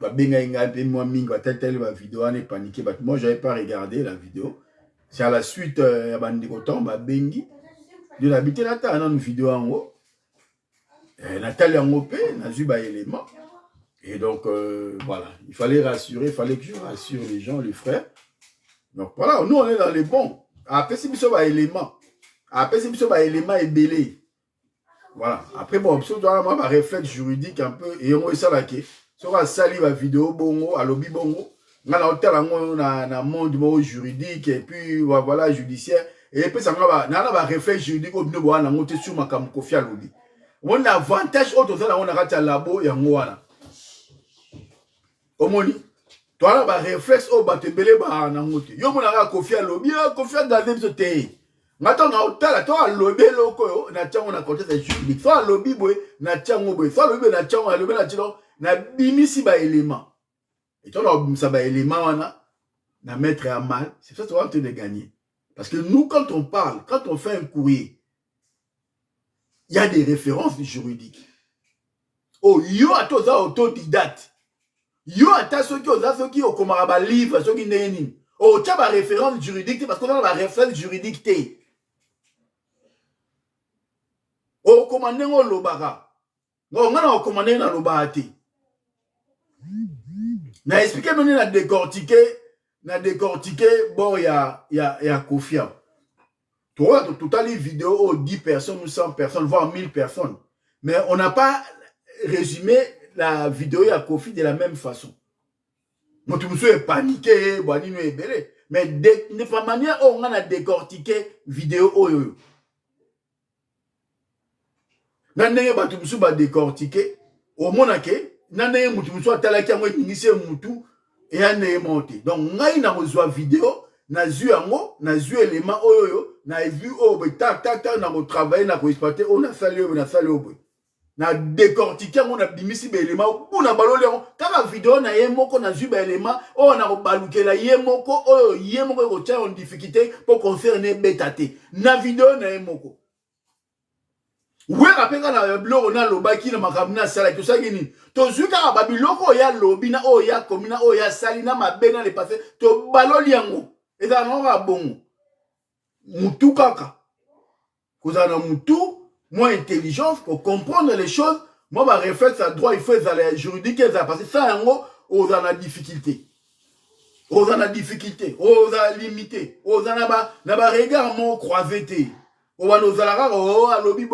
j'avais pas regardé la vidéo. C'est à la suite, Bengi. De l'habiter là, t'as une vidéo en haut. Nathalie en haut, n'a eu un élément. Et donc, voilà. Il fallait rassurer, il fallait que je rassure les gens, les frères. Donc, voilà, nous, on est dans les bons. Après, c'est un élément. Après, c'est un élément et belé. Voilà. Après, bon, je dois avoir un réflexe juridique un peu. Et on est ça là, qui sur la sali la vidéo, bongo, à lobby bongo. On a un monde juridique et puis voilà, judiciaire. Et puis, ça a un réflexe juridique au niveau de la montée sur ma cam Kofi à lobby. On a avantage autre ça on a raté labo ya ngwana. Omoni. Toi ba réflexe au ba te belé ba na ngote. Yo mona ka kofia lobi, kofia gaze biso te. Ngata na otala to lobi loko yo na tchango na contexte juridique. So lobi boy na tchango boy. So lobi na tchango lobi na tchango na bimisi ba élément. Et toi là ça ba élément wana na mettre à mal, c'est ça que tu vas en train de gagner. Parce que nous quand on parle, quand on fait un courrier, il y a des références juridiques. Oh, yo a tous autodidacte. Yo a tous ceux qui ont comme un livre, ceux qui n'ont oh, tu as ma référence juridique parce qu'on a ma référence juridique. Oh, commandé au lobara. Non, on a commandé dans lobara. Na expliqué maintenant na décortiquer bon il y a confiance. Toi, tout à l'heure vidéo aux 10 personnes ou 100 personnes, voire 1000 personnes. Mais on n'a pas résumé la vidéo à Kofi de la même façon. Moi, tout le monde est paniqué, mais de la manière où on a décortiqué vidéo, nandenge ba tout le monde décortiqué, au moins que nandenge mutu mutu atalaki yango initié mutu et ane monté. Donc ngai na reçoit vidéo. Na zu yango, na zu élément oyo, na vu tac na ko travailler na ko exploiter, on a sali obo. Na décortiquer on a bimisi be élément, on a baloli yango. Kaka vidéo na yemoko na zu be élément, on a balukela yemoko oyo yemoko ko tia en difficulté pour concerner betaté. Na vidéo na yemoko. Ouais rapeka na bloko na lobaki na makamna sala to ça gini. To zuka ba biloko ya lobi na oya komina oya sali na mabena le passé to baloli yango. Et ça n'a bon. Moutou kaka. Vous avez un moutou, moins intelligence pour comprendre les choses. Moi, ma réflexe à droit, il faut aller juridique, parce que ça, en gros, on a la difficulté. On a la difficulté. On a limité. On a la regard mon croisé. On a nos alarats, oh, à lobby,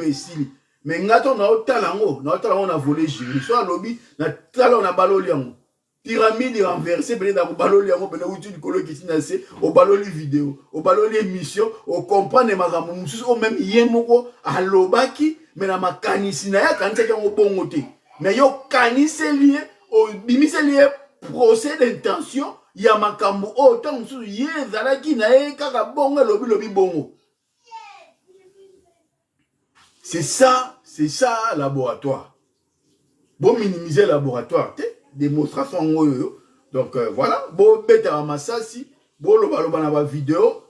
ici. Mais ngato na otalango, on a volé juridique. Soit lobby, na talon na baloliango. Pyramide renversée, peut-être dans le ballon, du colo qui s'est au ballon vidéo, au ballon émission, au comprendre les magames, au même yemoko, à l'obaki, mais la macanisina, quand c'est un bon côté. Mais yo canissé lié, au bimise lié, procès d'intention, il y a ma cambo, autant sous yé, zalaki nae, kaka bongo, lobi bongo. C'est ça, laboratoire. Bon, minimiser laboratoire, démonstration donc voilà bon bête à massasi bon loba na ba vidéo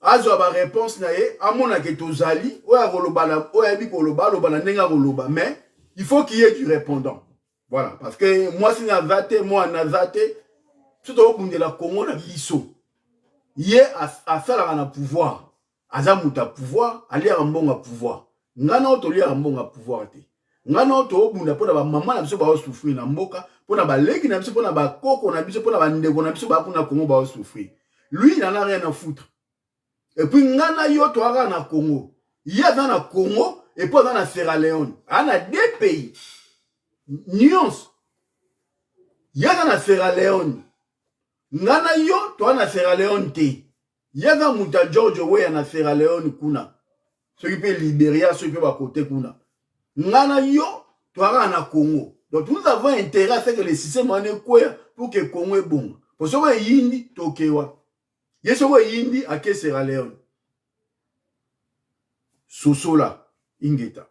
azo ba réponse na ye amona ke tozali oya koloba na oya bi koloba na nenga koloba mais il faut qu'il y ait du répondant voilà parce que moi si na zate moi na zate tout au bout de la Congo na biso ye a sala na pouvoir azamuta pouvoir ali a mbonga pouvoir ngana otoli a mbonga pouvoir te ngana to obunda pona ba mama na biso ba souffrir na mboka pona ba leki na biso pona ba koko na biso pona ba ndeko na biso ba pona Congo ba souffrir lui il en a rien à foutre et puis ngana yo to ara na Congo il y a dans la Congo et puis dans la Sierra Leone on a deux pays nuance il y a dans la Sierra Leone ngana yo to na Sierra Leone te il y a dans Muta George we na Sierra Leone kuna ceux qui peut Libéria ceux qui peut ba côté kuna ngana yo toara na Congo. Donc nous avons intérêt à faire que le système en est quoi pour que Congo est bon. Pour ce que yindi tokewa. Yeso yindi à que Sierra Leone. Sosola ingeta.